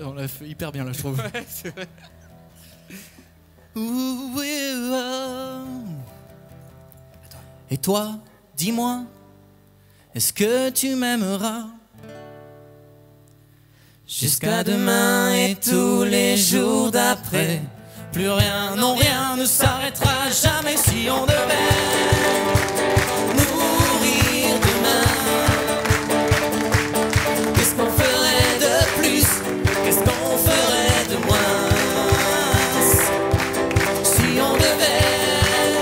on l'a fait hyper bien là, je trouve. Ouais, c'est vrai. Et toi, dis-moi, est-ce que tu m'aimeras jusqu'à demain et tous les jours d'après? Plus rien, non rien ne s'arrêtera jamais si on devait mourir demain. Qu'est-ce qu'on ferait de plus? Qu'est-ce qu'on ferait de moins? Si on devait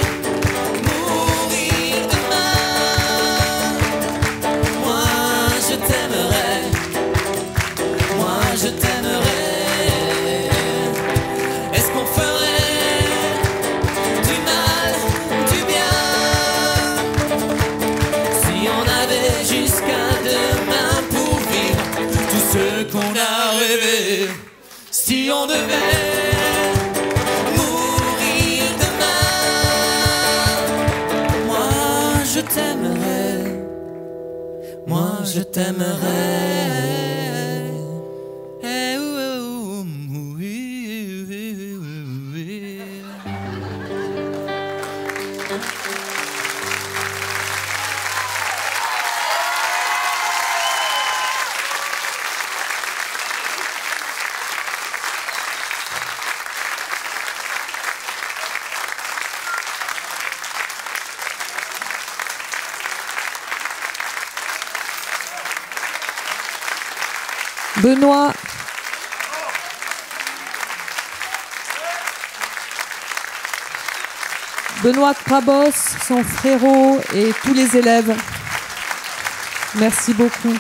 mourir demain, moi je t'aimerais, moi je t'aimerais. Est-ce qu'on ferait du mal, du bien, si on avait jusqu'à demain pour vivre tout ce qu'on a rêvé? Si on devait mourir demain, moi je t'aimerais, moi je t'aimerais. Benoît. Benoît Krabos, son frérot et tous les élèves. Merci beaucoup.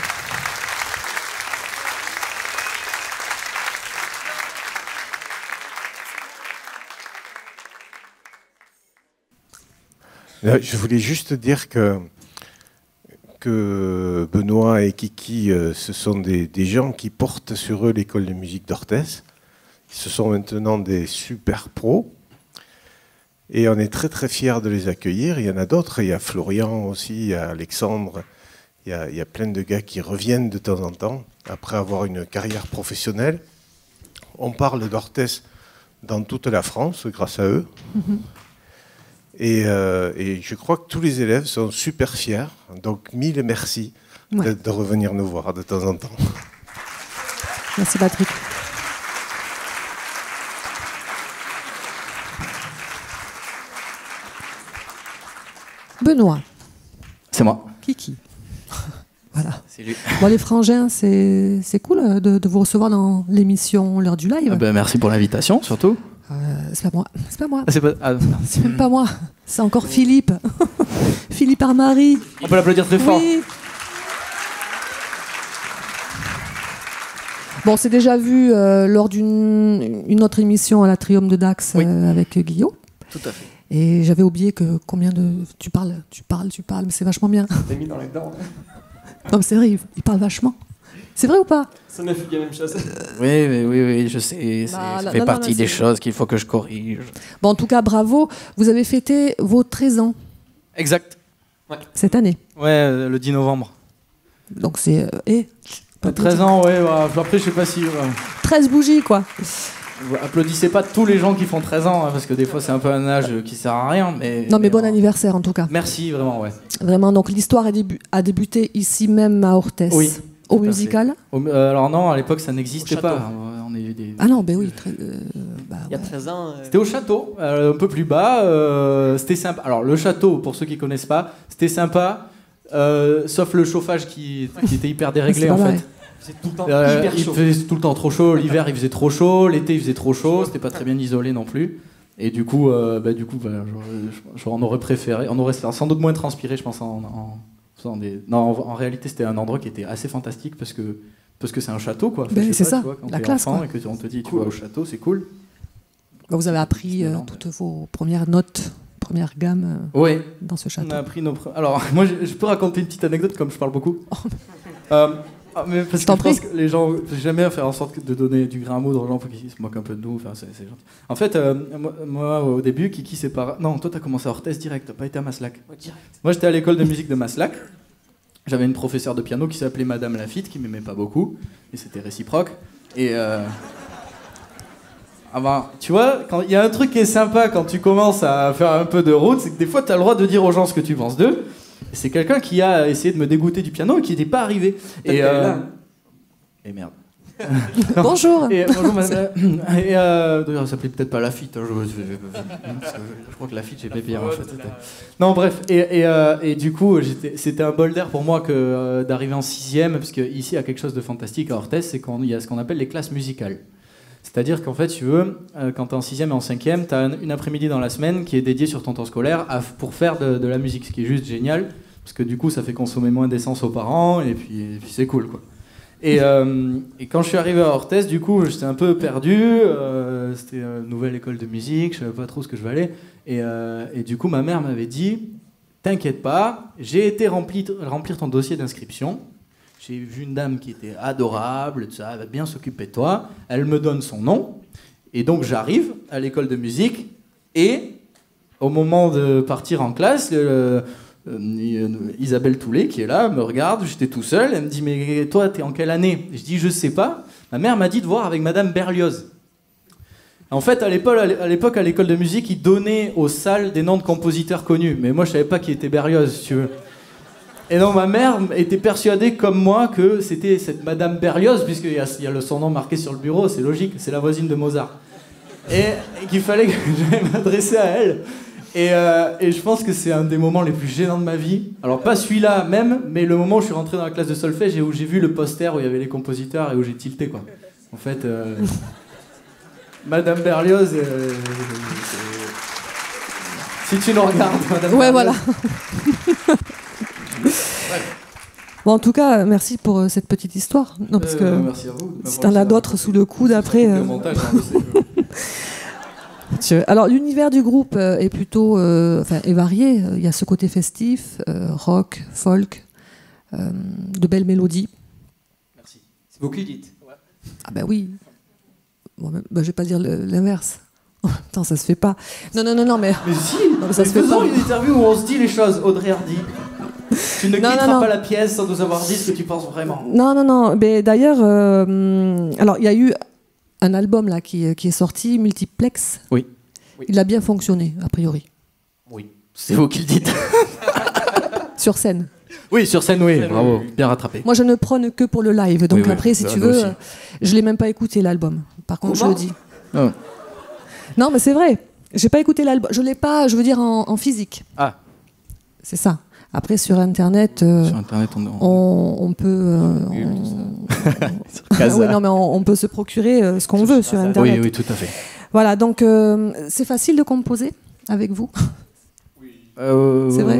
Je voulais juste dire que Benoît et Kiki, ce sont des gens qui portent sur eux l'école de musique d'Orthez. Ce sont maintenant des super pros. Et on est très très fiers de les accueillir. Il y en a d'autres, il y a Florian aussi, il y a Alexandre, il y a plein de gars qui reviennent de temps en temps, après avoir une carrière professionnelle. On parle d'Orthez dans toute la France, grâce à eux. Et je crois que tous les élèves sont super fiers. Donc, mille merci de revenir nous voir de temps en temps. Merci Patrick. Benoît. C'est moi. Kiki. Voilà. C'est lui. Bon, les frangins, c'est cool de vous recevoir dans l'émission L'heure du live. Merci pour l'invitation, surtout. C'est pas moi. C'est pas moi. C'est pas... C'est même pas moi. C'est encore Philippe. Philippe Armari. On peut l'applaudir très fort. Oui. Bon, c'est déjà vu lors d'une autre émission à la Triumph de Dax avec Guillaume. Tout à fait. Et j'avais oublié que combien de... Tu parles, mais c'est vachement bien. T'es mis dans les dents. Non, mais c'est vrai, il parle vachement. C'est vrai ou pas? Ça m'a fait la même chose. Oui, je sais. Ça fait partie des choses qu'il faut que je corrige. Bon, en tout cas, bravo. Vous avez fêté vos 13 ans. Exact. Ouais. Cette année. Ouais, le 10 novembre. Donc c'est... 13 ans, ouais. Après, je sais pas si... 13 bougies, quoi. Vous applaudissez pas tous les gens qui font 13 ans, hein, parce que des fois, c'est un peu un âge qui sert à rien. Non, mais bon anniversaire, en tout cas. Merci, vraiment, ouais. Vraiment, donc l'histoire a débuté ici même à Orthès. Oui. Au musical. Alors non, à l'époque, ça n'existait pas. Ah non, ben oui. Il y a 13 ans... C'était au château, un peu plus bas. C'était sympa. Alors, le château, pour ceux qui connaissent pas, c'était sympa, sauf le chauffage qui était hyper déréglé, en fait. C'est tout le temps hyper chaud. Il faisait tout le temps trop chaud. L'hiver, il faisait trop chaud. L'été, il faisait trop chaud. C'était pas très bien isolé non plus. Et du coup, on aurait préféré... On aurait sans doute moins transpiré, je pense, en réalité, c'était un endroit qui était assez fantastique parce que c'est un château, quoi. Ben, c'est ça, quand la t'es classe, enfant quoi. et que on te dit, tu vas au château, c'est cool. Vous avez appris toutes vos premières notes, première gamme dans ce château. On a appris Alors, moi, je peux raconter une petite anecdote comme je parle beaucoup. Mais parce que je pense que les gens, j'ai jamais faire en sorte de donner du grain à moudre aux gens pour qu'ils se moquent un peu de nous. Enfin, c'est gentil. En fait, moi, au début, Kiki, c'est pas. Non, toi, t'as commencé à Orthès direct, t'as pas été à Maslac. Ouais, direct. Moi, j'étais à l'école de musique de Maslac. J'avais une professeure de piano qui s'appelait Madame Lafitte, qui m'aimait pas beaucoup, et c'était réciproque. Et tu vois, il y a un truc qui est sympa quand tu commences à faire un peu de route, c'est que des fois, t'as le droit de dire aux gens ce que tu penses d'eux. C'est quelqu'un qui a essayé de me dégoûter du piano et qui n'était pas arrivé. Et merde. Bonjour. Bonjour madame. D'ailleurs, elle s'appelait peut-être pas Lafitte. Hein, je crois que Lafitte, j'ai pas pire en fait. Non, bref. Et du coup, c'était un bol d'air pour moi que d'arriver en 6e, parce qu'ici, il y a quelque chose de fantastique à Orthès, c'est qu'il y a ce qu'on appelle les classes musicales. C'est-à-dire qu'en fait, tu veux, quand tu es en 6e et en 5e, tu as une après-midi dans la semaine qui est dédiée sur ton temps scolaire pour faire de la musique, ce qui est juste génial, parce que du coup, ça fait consommer moins d'essence aux parents, et puis c'est cool, quoi. Et quand je suis arrivé à Orthès, du coup, j'étais un peu perdu, c'était une nouvelle école de musique, je savais pas trop ce que je valais, et du coup, ma mère m'avait dit, t'inquiète pas, j'ai été remplir ton dossier d'inscription. J'ai vu une dame qui était adorable, tout ça, elle va bien s'occuper de toi. Elle me donne son nom. Et donc j'arrive à l'école de musique. Et au moment de partir en classe, Isabelle Toulet, qui est là, me regarde. J'étais tout seul. Elle me dit, mais toi, t'es en quelle année? Je dis, je sais pas. Ma mère m'a dit de voir avec Madame Berlioz. En fait, à l'époque, à l'école de musique, ils donnaient aux salles des noms de compositeurs connus. Mais moi, je savais pas qui était Berlioz, si tu veux. Et donc ma mère était persuadée comme moi que c'était cette Madame Berlioz, puisqu'il y a son nom marqué sur le bureau, c'est logique, c'est la voisine de Mozart. Et qu'il fallait que j'aille m'adresser à elle. Et je pense que c'est un des moments les plus gênants de ma vie. Alors pas celui-là même, mais le moment où je suis rentré dans la classe de solfège et où j'ai vu le poster où il y avait les compositeurs et où j'ai tilté, quoi. En fait, Madame Berlioz... si tu nous regardes, Madame Berlioz... voilà. Bon, en tout cas, merci pour cette petite histoire. Non, parce que merci à vous. Si t'en as d'autres sous le coude après. Alors, l'univers du groupe est plutôt est varié. Il y a ce côté festif, rock, folk, de belles mélodies. Merci. C'est vous qui dites. Ouais. Ah ben oui. Bon, je vais pas dire l'inverse. Attends, ça se fait pas. Non, mais. Mais si. Non, mais ça se fait pas. Une interview où on se dit les choses. Audrey Hardy. Tu ne quitteras pas la pièce sans nous avoir dit ce que tu penses vraiment. Non. Mais d'ailleurs, alors il y a eu un album là qui est sorti, Multiplex. Oui. Il a bien fonctionné, a priori. Oui. C'est vous qui le dites. Sur scène. Oui, sur scène, oui. Bravo, bien rattrapé. Moi, je ne prône que pour le live. Donc après, si tu veux, aussi. Je l'ai même pas écouté l'album. Par contre, je le dis. Oh. Non, mais c'est vrai. J'ai pas écouté l'album. Je l'ai pas, je veux dire en physique. Ah. C'est ça. Après, sur Internet, on peut... on peut se procurer ce qu'on veut sur Internet. Oui, tout à fait. Voilà, donc c'est facile de composer avec vous. C'est vrai.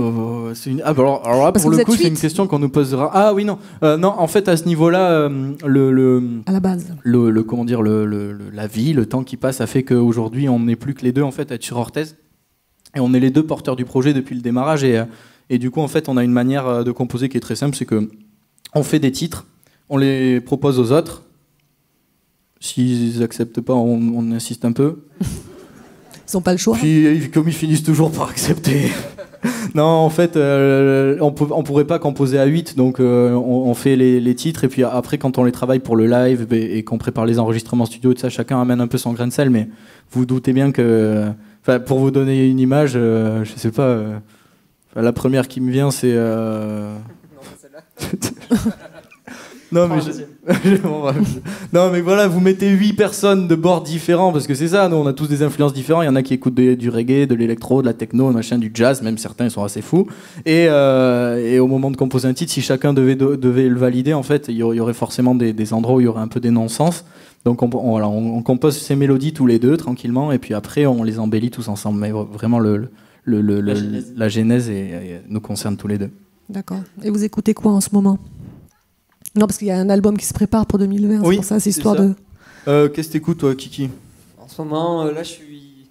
Alors là, pour le coup, c'est une question qu'on nous posera. Ah oui, non. Non, en fait, à ce niveau-là, à la base. Comment dire, la vie, le temps qui passe a fait qu'aujourd'hui, on n'est plus que les deux, en fait, à être sur Orthès. Et on est les deux porteurs du projet depuis le démarrage. Et du coup, en fait, on a une manière de composer qui est très simple, c'est que on fait des titres on les propose aux autres. S'ils n'acceptent pas, on insiste un peu. Ils n'ont pas le choix. Puis, comme ils finissent toujours par accepter. Non, en fait, on pourrait pas composer à 8, donc on fait les titres, et puis après, quand on les travaille pour le live et qu'on prépare les enregistrements studio, tout ça, chacun amène un peu son grain de sel, mais vous doutez bien que, pour vous donner une image, je sais pas, la première qui me vient, c'est... Non mais voilà, vous mettez 8 personnes de bords différents, parce que c'est ça, nous on a tous des influences différentes, il y en a qui écoutent du reggae, de l'électro, de la techno, machin, du jazz, même certains ils sont assez fous, et au moment de composer un titre, si chacun devait le valider, en fait, il y aurait forcément des endroits où il y aurait un peu des non-sens, donc on compose ces mélodies tous les deux, tranquillement, et puis après on les embellit tous ensemble, mais vraiment la genèse nous concerne tous les deux. D'accord. Et vous écoutez quoi en ce moment ? Non, parce qu'il y a un album qui se prépare pour 2020, oui, c'est pour ça, c'est histoire de... Qu'est-ce que t'écoutes, toi, Kiki ? En ce moment, là, je suis...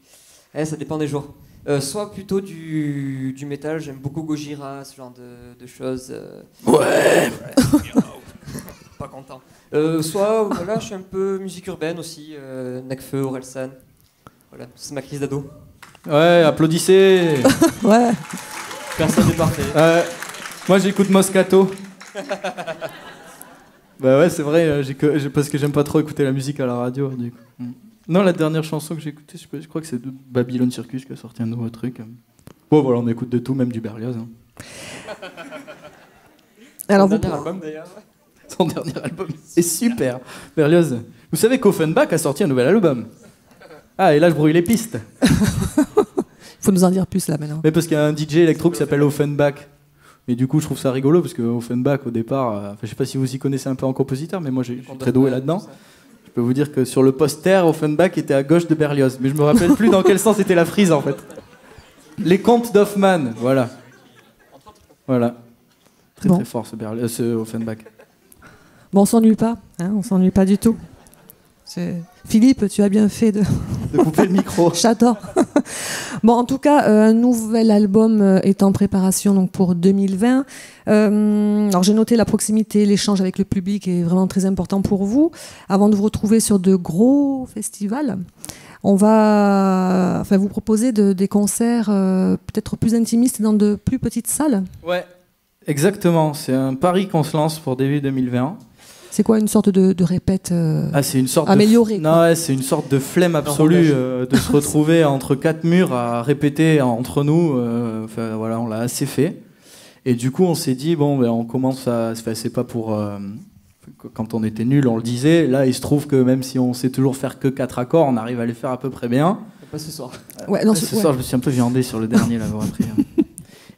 ça dépend des jours. Soit plutôt du métal, j'aime beaucoup Gojira, ce genre de choses. Ouais. Pas content. Soit, là, je suis un peu musique urbaine aussi, Nekfeu, Orelsan. Voilà, c'est ma crise d'ado. Ouais, applaudissez. Ouais. Personne n'est parfait. Moi, j'écoute Moscato. Bah ouais, c'est vrai, parce que j'aime pas trop écouter la musique à la radio, du coup. Non, la dernière chanson que j'ai écoutée, je crois que c'est de Babylon Circus qui a sorti un nouveau truc. Bon, voilà, on écoute de tout, même du Berlioz. Alors, son dernier album, d'ailleurs. Son dernier album, c'est super. Berlioz. Vous savez qu'Offenbach a sorti un nouvel album. Ah, et là, je brouille les pistes. Faut nous en dire plus, là, maintenant. Mais parce qu'il y a un DJ électro qui s'appelle Offenbach. Mais du coup, je trouve ça rigolo parce que Offenbach, au départ, je sais pas si vous y connaissez un peu en compositeur, mais moi, je suis très doué là-dedans. Je peux vous dire que sur le poster, Offenbach était à gauche de Berlioz, mais je me rappelle plus dans quel sens était la frise en fait. Les contes d'Hoffmann, voilà. Voilà. Très très fort ce Offenbach. Bon, on s'ennuie pas, hein, on s'ennuie pas du tout. Philippe, tu as bien fait de couper le micro. J'adore. Bon, en tout cas, un nouvel album est en préparation donc, pour 2020. Alors, j'ai noté la proximité, l'échange avec le public est vraiment très important pour vous. Avant de vous retrouver sur de gros festivals, on va vous proposer des concerts peut-être plus intimistes dans de plus petites salles. Ouais, exactement. C'est un pari qu'on se lance pour début 2020. C'est quoi, une sorte de répète c'est une sorte améliorée Non, ouais, c'est une sorte de flemme absolue de se retrouver entre 4 murs à répéter entre nous. Voilà, on l'a assez fait. Et du coup, on s'est dit, bon, on commence à... C'est pas pour... quand on était nul, on le disait. Là, il se trouve que même si on sait toujours faire que 4 accords, on arrive à les faire à peu près bien. Pas ce soir. Ouais, non, ce soir, je me suis un peu viandé sur le dernier, là, après.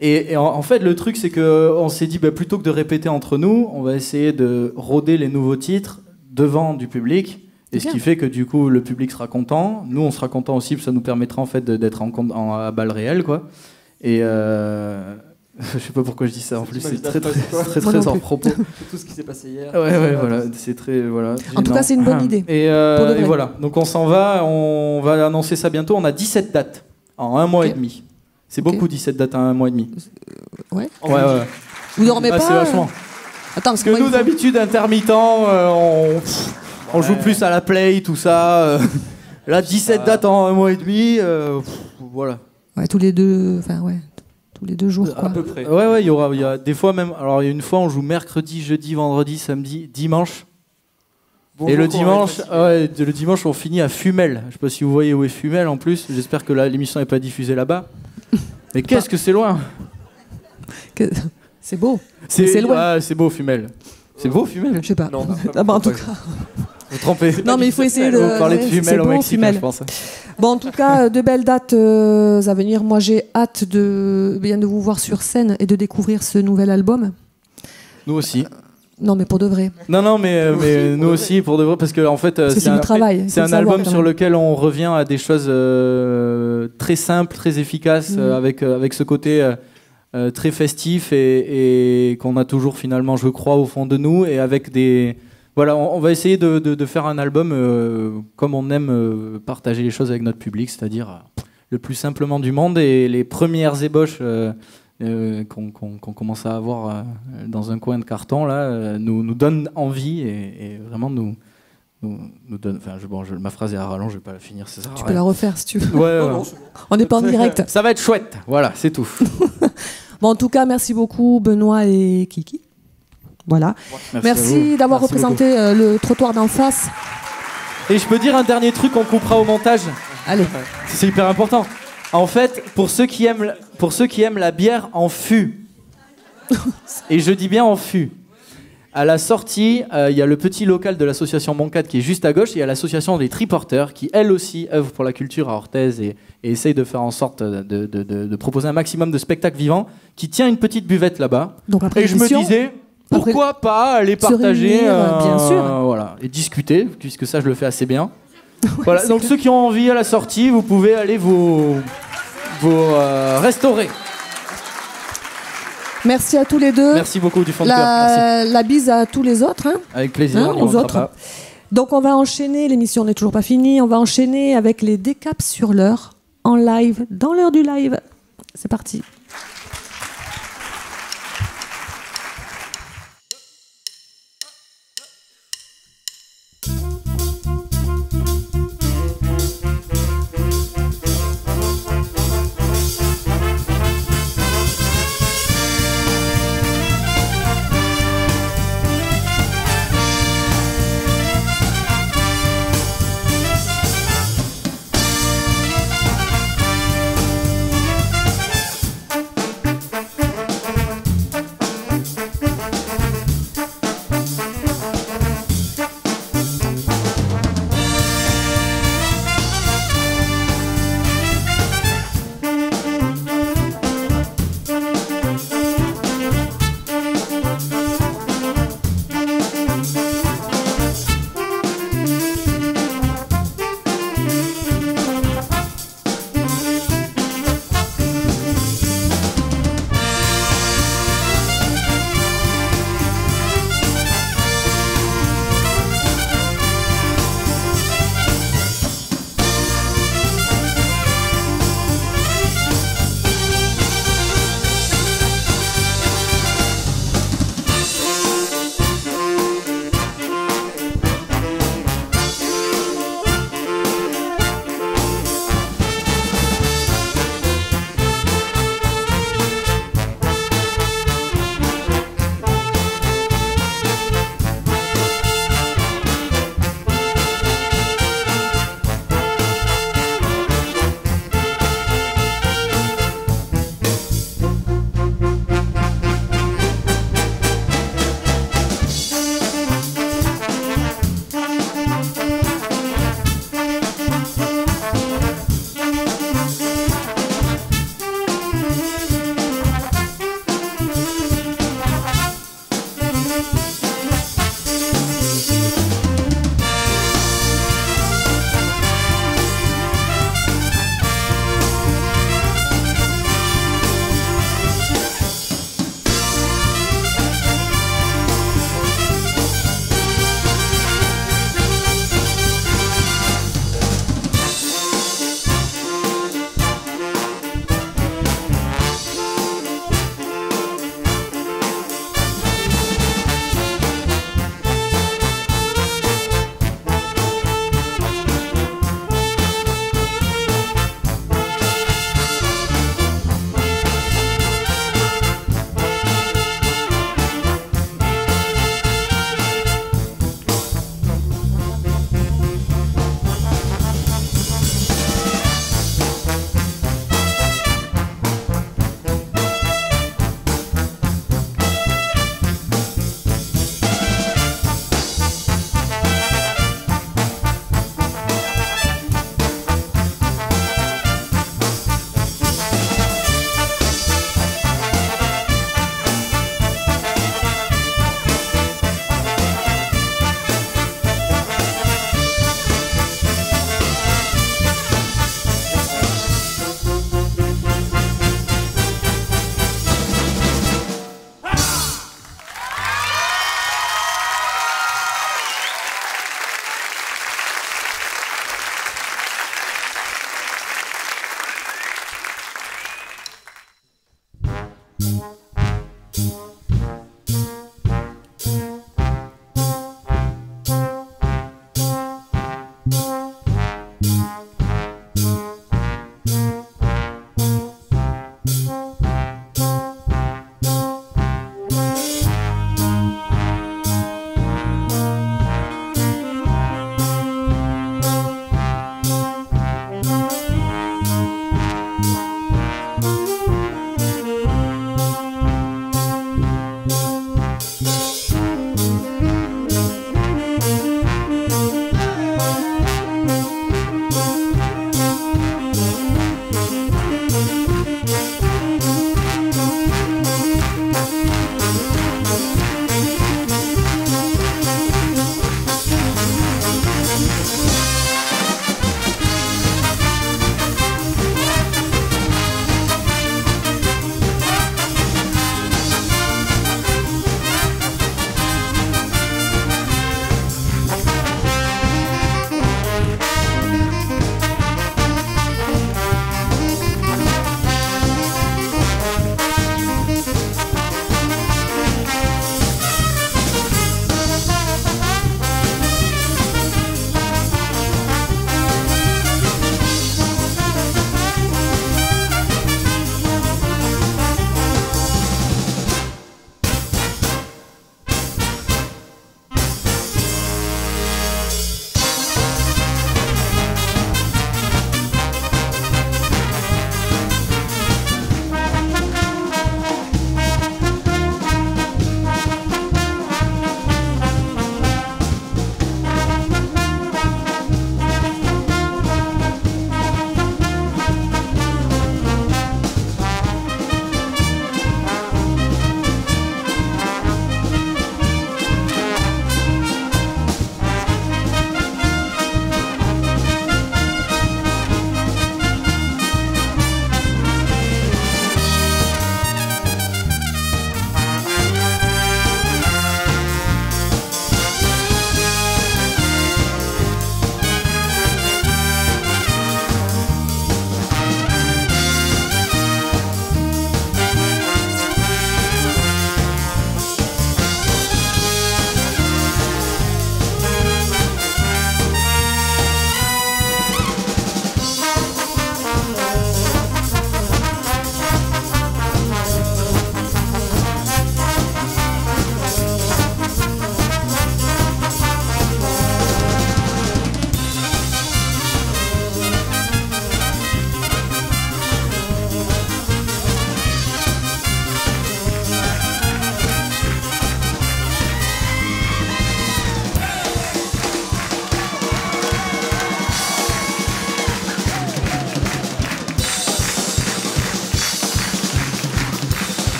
Et en fait, le truc, c'est qu'on s'est dit, plutôt que de répéter entre nous, on va essayer de rôder les nouveaux titres devant du public. Et ce qui fait que du coup, le public sera content. Nous, on sera content aussi, parce que ça nous permettra en fait d'être à balles réelles, quoi. Et je sais pas pourquoi je dis ça. En plus, c'est très hors propos. Tout ce qui s'est passé hier. Ouais, voilà. C'est très voilà. En tout cas, c'est une bonne idée. Et voilà. Donc on s'en va. On va annoncer ça bientôt. On a 17 dates en 1 mois et demi. C'est beaucoup 17 dates en 1 mois et demi. Ouais. Ouais. Vous dormez pas C'est vachement. Attends, parce que nous, d'habitude, intermittents, on joue plus à la play, tout ça. Là, 17 dates en 1 mois et demi, voilà. Ouais, tous les deux jours, quoi. À peu près. Ouais, il y a des fois même. Alors, il y a une fois, on joue mercredi, jeudi, vendredi, samedi, dimanche. Et le dimanche, on finit à Fumel. Je sais pas si vous voyez où est Fumel en plus. J'espère que l'émission n'est pas diffusée là-bas. Mais qu'est-ce que c'est loin. C'est beau. C'est loin. C'est beau, Fumel. C'est beau, Fumel. Je sais pas. Non, en tout cas. Vous trompez. Non, mais il faut essayer de parler de Fumel au Mexique, je pense. Bon, en tout cas, de belles dates à venir. Moi, j'ai hâte de vous voir sur scène et de découvrir ce nouvel album. Nous aussi. Non, mais pour de vrai. Non, mais nous aussi, pour de vrai, parce que en fait, c'est du travail. C'est un album sur lequel on revient à des choses très simples, très efficaces, avec ce côté très festif et qu'on a toujours finalement, je crois, au fond de nous, et avec des... Voilà, on va essayer de faire un album comme on aime partager les choses avec notre public, c'est-à-dire le plus simplement du monde, et les premières ébauches... qu'on commence à avoir dans un coin de carton là, nous donne envie et vraiment nous donne. Enfin, ma phrase est à rallonge, je vais pas la finir. Ça sert à Tu rien. peux la refaire si tu veux. Ouais, On n'est pas en direct. Ça va être chouette. Voilà, c'est tout. Bon, en tout cas, merci beaucoup Benoît et Kiki. Voilà. Merci d'avoir représenté le trottoir d'en face. Et je peux dire un dernier truc qu'on coupera au montage. Allez. C'est hyper important. En fait, pour ceux qui aiment la bière en fût, et je dis bien en fût, à la sortie, il y a le petit local de l'association Moncade qui est juste à gauche, et il y a l'association des Triporteurs qui, elle aussi, œuvre pour la culture à Orthez et essaye de faire en sorte de proposer un maximum de spectacles vivants, qui tient une petite buvette là-bas. Et je me disais, pourquoi pas aller partager, bien sûr. voilà, et discuter, puisque ça je le fais assez bien. Voilà, donc ceux qui ont envie à la sortie, vous pouvez aller vous restaurer. Merci à tous les deux. Merci beaucoup du fond de cœur. Merci. La bise à tous les autres. Hein. Avec plaisir, aux autres. Pas. Donc on va enchaîner, l'émission n'est toujours pas finie, on va enchaîner avec les décaps sur l'heure, en live, dans l'heure du live. C'est parti.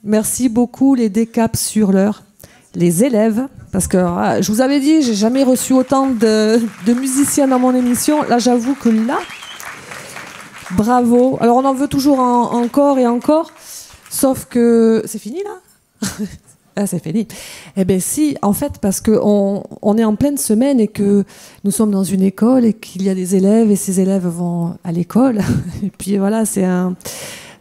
Merci beaucoup les décaps sur l'heure, les élèves, parce que je vous avais dit, j'ai jamais reçu autant de musiciens dans mon émission. Là, j'avoue que là, bravo. Alors, on en veut toujours encore et encore, sauf que c'est fini là. Ah, c'est fini. Eh bien si, en fait, parce qu'on est en pleine semaine et que nous sommes dans une école et qu'il y a des élèves et ces élèves vont à l'école. Et puis voilà, c'est un...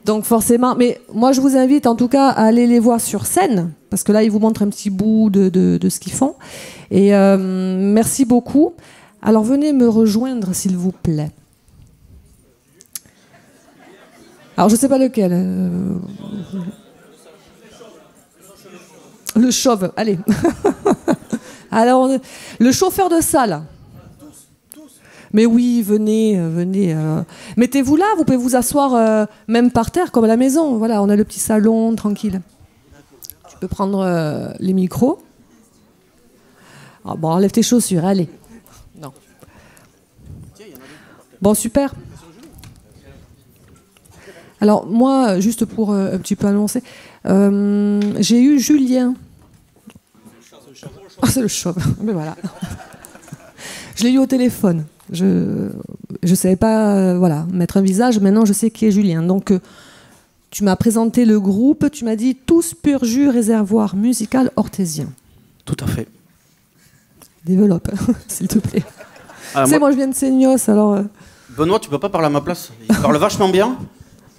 Donc forcément, mais moi je vous invite en tout cas à aller les voir sur scène, parce que là ils vous montrent un petit bout de ce qu'ils font. Et merci beaucoup. Alors venez me rejoindre s'il vous plaît. Alors je sais pas lequel. Le chauve, allez. Alors le chauffeur de salle. Mais oui, venez. Mettez-vous là, vous pouvez vous asseoir même par terre, comme à la maison. Voilà, on a le petit salon, tranquille. Tu peux prendre les micros. Ah, bon, enlève tes chaussures, allez. Non. Bon, super. Alors, moi, juste pour un petit peu annoncer, j'ai eu Julien. Ah, c'est le chauve. Mais voilà. Je l'ai eu au téléphone. Je ne savais pas mettre un visage. Maintenant, je sais qui est Julien. Donc, tu m'as présenté le groupe. Tu m'as dit tous pur jus réservoir musical orthésien. Tout à fait. Développe, s'il te plaît. Moi, je viens de Seignos, alors... Benoît, tu peux pas parler à ma place. Il parle vachement bien.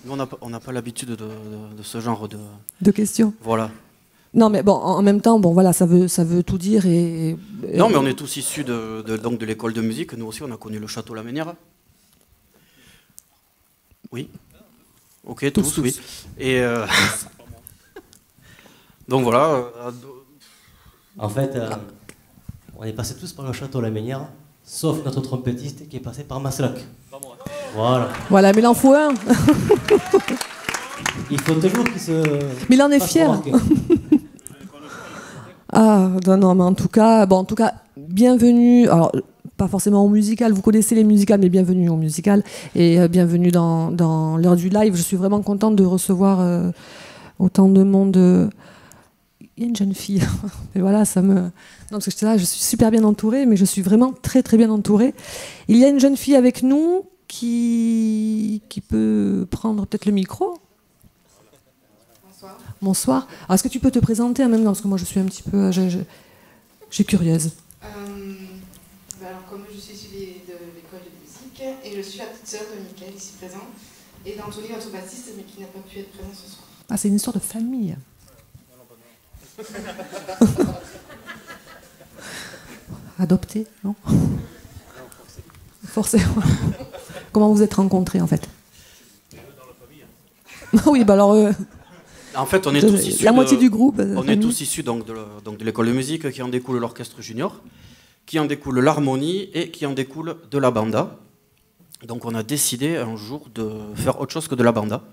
Nous, on n'a pas l'habitude de ce genre de... De questions. Voilà. Non, mais bon, en même temps, bon, voilà, ça veut tout dire. Non, mais on est tous issus donc de l'école de musique. Nous aussi, on a connu le château La Ménière. Oui. Ok, tous. Oui. Et donc voilà. En fait, on est passé tous par le château La Ménière, sauf notre trompettiste qui est passé par Maslac. Voilà. Voilà, mais il en faut un. Il faut toujours qu'il se. Mais il en est fasse fier. remarquer. Ah, non, mais en tout cas, bienvenue. Alors, pas forcément au musical, vous connaissez les musicals, mais bienvenue au musical. Et bienvenue dans l'heure du live. Je suis vraiment contente de recevoir autant de monde. Il y a une jeune fille. Et voilà, ça me. Non, parce que j'étais là, je suis super bien entourée, mais je suis vraiment très, très bien entourée. Il y a une jeune fille avec nous qui peut prendre peut-être le micro. Bonsoir. Alors, est-ce que tu peux te présenter en même temps, parce que moi je suis un petit peu, je suis curieuse. Alors comme je suis issue de l'école de musique et je suis la petite sœur de Mickaël ici présent et d'Anthony notre bassiste mais qui n'a pas pu être présent ce soir. Ah, c'est une histoire de famille. Adopté, non? Forcément. Comment vous êtes rencontrés en fait? Oui, bah alors. En fait, on est tous issus. La moitié du groupe. On est tous issus donc de l'école de musique, qui en découle l'orchestre junior, qui en découle l'harmonie et qui en découle de la banda. Donc, on a décidé un jour de faire autre chose que de la banda.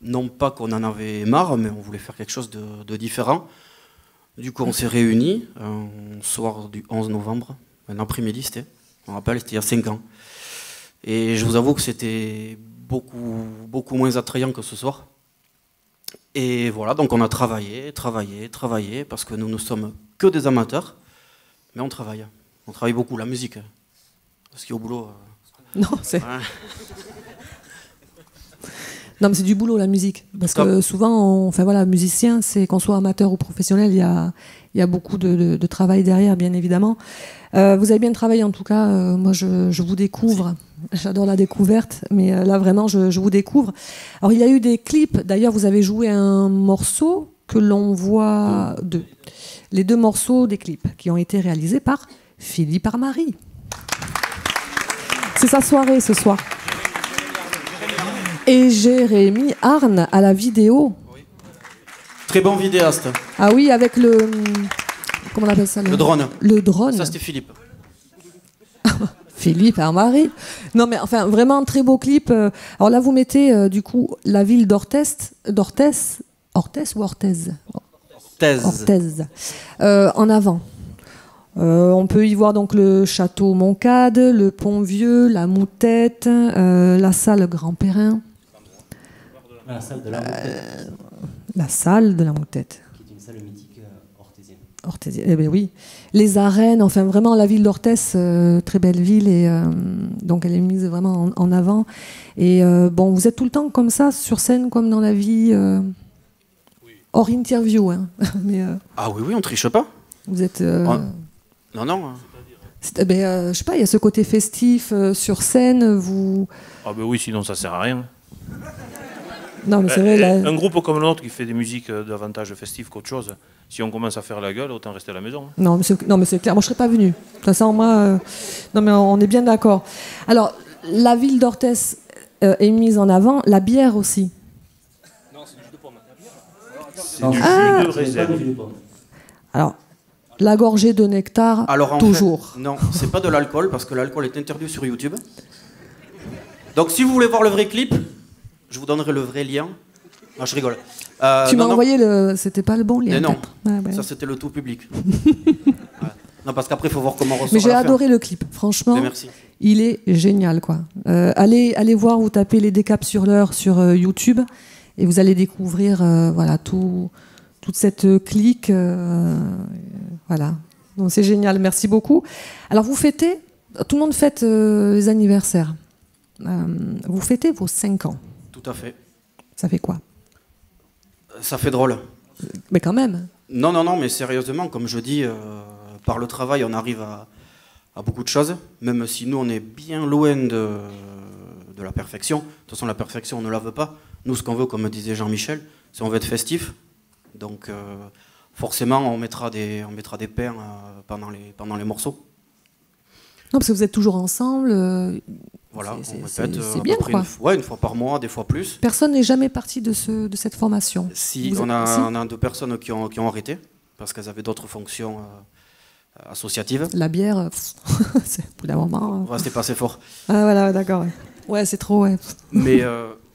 Non pas qu'on en avait marre, mais on voulait faire quelque chose de différent. Du coup, on s'est réunis un soir du 11 novembre, un après-midi, c'était. On rappelle, c'était il y a 5 ans. Et je vous avoue que c'était beaucoup moins attrayant que ce soir. Et voilà, donc on a travaillé, parce que nous ne sommes que des amateurs, mais on travaille. On travaille beaucoup, la musique. Parce qu'au boulot... Non, c'est... Ouais. Non, mais c'est du boulot, la musique. Parce que souvent, enfin voilà, musicien, c'est qu'on soit amateur ou professionnel, il y a beaucoup de travail derrière, bien évidemment. Vous avez bien travaillé, en tout cas. Moi, je vous découvre. J'adore la découverte, mais là, vraiment, je vous découvre. Alors, il y a eu des clips. D'ailleurs, vous avez joué un morceau que l'on voit... Les 2 morceaux des clips qui ont été réalisés par Philippe Armari. C'est sa soirée, ce soir. Et Jérémy Arne à la vidéo. Très bon vidéaste. Ah oui, avec le... Comment on appelle ça? Le drone. Le drone. Ça, c'était Philippe. Philippe Armari. Non, mais enfin, vraiment, très beau clip. Alors là, vous mettez, du coup, la ville d'Orthez ou Orthez? Orthez. En avant. On peut y voir donc le château Moncade, le pont Vieux, la Moutette, la salle Grand Perrin. La salle de la Moutette. La salle de la Moutette. Qui est une salle mythique orthésienne. Orthésienne, eh bien oui. Les arènes, enfin vraiment la ville d'Orthez, très belle ville, et donc elle est mise vraiment en avant. Et bon, vous êtes tout le temps comme ça, sur scène, comme dans la vie, hors interview. Hein. Mais, ah oui, on triche pas. Vous êtes... Non. je sais pas, il y a ce côté festif sur scène, vous... Ah ben oui, sinon ça sert à rien. Non, mais c'est vrai, là... Un groupe comme le nôtre qui fait des musiques davantage festives qu'autre chose, si on commence à faire la gueule, autant rester à la maison. Non, mais c'est clair, moi je serais pas venue. De toute façon, moi... Non, mais on est bien d'accord. Alors, la ville d'Orthez est mise en avant, la bière aussi. Non, c'est du jus de pomme. C'est du jus de raisin. Alors... La gorgée de nectar, alors, toujours. Fait, non, c'est pas de l'alcool, parce que l'alcool est interdit sur YouTube. Donc si vous voulez voir le vrai clip, je vous donnerai le vrai lien. Non, je rigole. Tu m'as envoyé le... C'était pas le bon lien. Mais non, ouais. Ça c'était le tout public. Ouais. Non, parce qu'après il faut voir comment on ressort. Mais j'ai adoré le clip, franchement. Merci. Il est génial, quoi. Allez voir, vous tapez les décaps sur l'heure sur YouTube, et vous allez découvrir voilà, toute cette clique... voilà, donc c'est génial, merci beaucoup. Alors vous fêtez, tout le monde fête les anniversaires. Vous fêtez vos 5 ans. Tout à fait. Ça fait quoi? Ça fait drôle. Mais quand même. Non, mais sérieusement, comme je dis, par le travail, on arrive à beaucoup de choses, même si nous, on est bien loin de la perfection. De toute façon, la perfection, on ne la veut pas. Nous, ce qu'on veut, comme disait Jean-Michel, c'est on veut être festif. Donc... forcément on mettra des pains pendant les morceaux. Non, parce que vous êtes toujours ensemble. Voilà, on c'est répète bien, quoi. une fois par mois, des fois plus. Personne n'est jamais parti de cette formation. Si, Vous on êtes- a 2 personnes qui ont arrêté parce qu'elles avaient d'autres fonctions associatives. La bière, c'est au bout d'un moment. Ouais, c'était pas assez fort. Ah voilà, d'accord. Ouais, c'est trop, ouais. Mais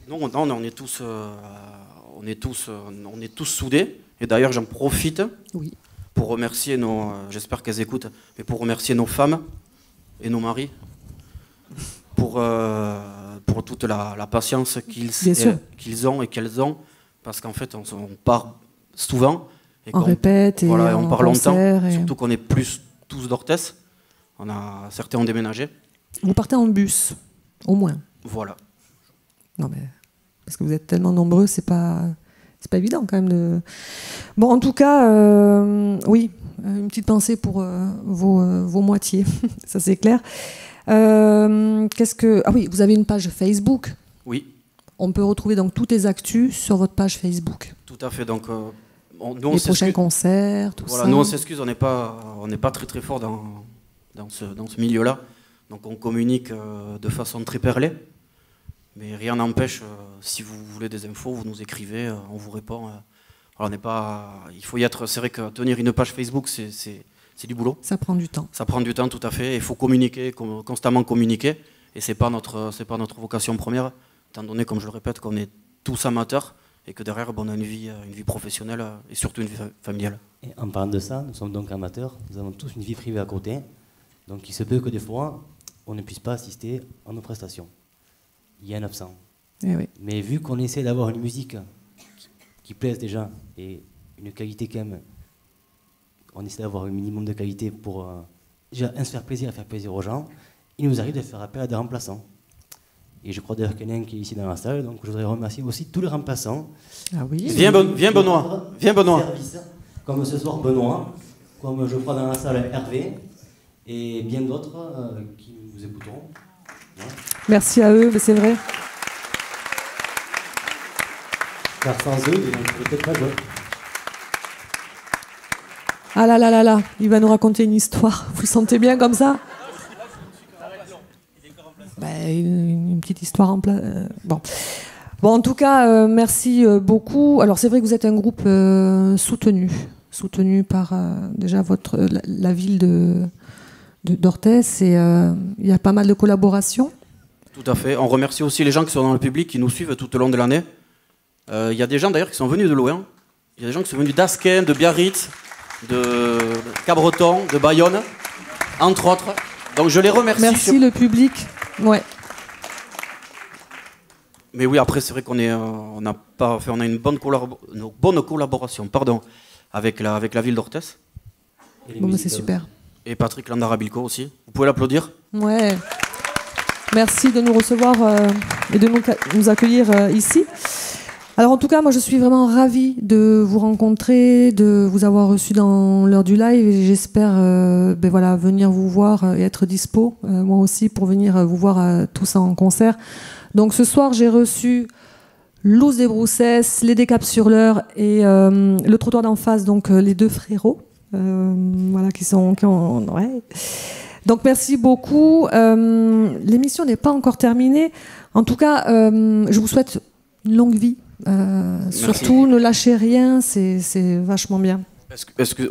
non, on est tous soudés. Et d'ailleurs, j'en profite pour remercier j'espère qu'elles écoutent, mais pour remercier nos femmes et nos maris pour toute la patience qu'ils ont et qu'elles ont, parce qu'en fait, on part souvent. Et On répète et on part longtemps, concert surtout qu'on est plus tous d'Orthès. Certains ont déménagé. Vous partez en bus, au moins. Voilà. Non mais parce que vous êtes tellement nombreux, c'est pas évident quand même de. Bon, en tout cas, oui, une petite pensée pour vos moitiés, ça c'est clair. Ah oui, vous avez une page Facebook. Oui. On peut retrouver donc toutes les actus sur votre page Facebook. Tout à fait. Donc, les prochains concerts, tout ça. Nous on s'excuse, on n'est pas très très fort dans ce milieu-là. Donc on communique de façon très perlée. Mais rien n'empêche, si vous voulez des infos, vous nous écrivez, on vous répond. Il faut y être. C'est vrai que tenir une page Facebook, c'est du boulot. Ça prend du temps. Ça prend du temps, tout à fait. Il faut communiquer, constamment communiquer. Et c'est pas notre vocation première, étant donné, comme je le répète, qu'on est tous amateurs et que derrière, on a une vie professionnelle et surtout une vie familiale. Et en parlant de ça, nous sommes donc amateurs. Nous avons tous une vie privée à côté. Donc il se peut que des fois, on ne puisse pas assister à nos prestations. Il y a un absent. Eh oui. Mais vu qu'on essaie d'avoir une musique qui plaise déjà et une qualité quand même, on essaie d'avoir un minimum de qualité pour déjà se faire plaisir et faire plaisir aux gens, il nous arrive de faire appel à des remplaçants. Et je crois d'ailleurs qu'il y en a un qui est ici dans la salle, donc je voudrais remercier aussi tous les remplaçants. Ah oui. Viens Benoît. Viens Benoît. Comme ce soir Benoît, comme je crois dans la salle Hervé, et bien d'autres qui nous écouteront. Ouais. Merci à eux, mais c'est vrai. Car sans eux, ils n'ont peut-être pas joué. Ah là là là là, il va nous raconter une histoire. Vous le sentez bien comme ça? Une petite histoire en place. Bon, en tout cas, merci beaucoup. Alors c'est vrai que vous êtes un groupe soutenu par déjà la ville d'Orthès, et il y a pas mal de collaborations. Tout à fait. On remercie aussi les gens qui sont dans le public, qui nous suivent tout au long de l'année. Il y a des gens d'ailleurs qui sont venus de loin. Il y a des gens qui sont venus d'Asquin, de Biarritz, de Cabreton, de Bayonne, entre autres. Donc je les remercie. Merci le public. Ouais. Mais oui, après c'est vrai qu'on a une bonne collaboration, avec la ville d'Orthès. Bon, c'est super. Et Patrick Landarabilco aussi. Vous pouvez l'applaudir. Ouais. Merci de nous recevoir et de nous accueillir ici. Alors en tout cas, moi je suis vraiment ravie de vous rencontrer, de vous avoir reçu dans l'heure du live, et j'espère venir vous voir et être dispo, moi aussi, pour venir vous voir tous en concert. Donc ce soir, j'ai reçu Loose des Broussesses, Les Décapes sur l'heure et Le Trottoir d'en face, donc les deux frérots, ouais. Donc merci beaucoup. L'émission n'est pas encore terminée. En tout cas, je vous souhaite une longue vie. Surtout, ne lâchez rien, c'est vachement bien.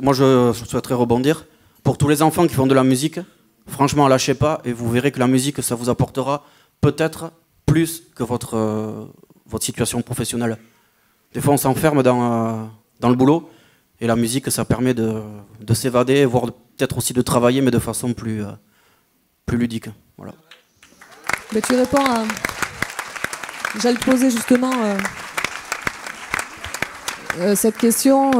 Moi, je souhaiterais rebondir. Pour tous les enfants qui font de la musique, franchement, lâchez pas et vous verrez que la musique, ça vous apportera peut-être plus que votre situation professionnelle. Des fois, on s'enferme dans le boulot et la musique, ça permet de s'évader, voire peut-être aussi de travailler, mais de façon plus ludique. Voilà. Mais tu réponds à... J'allais te poser justement cette question,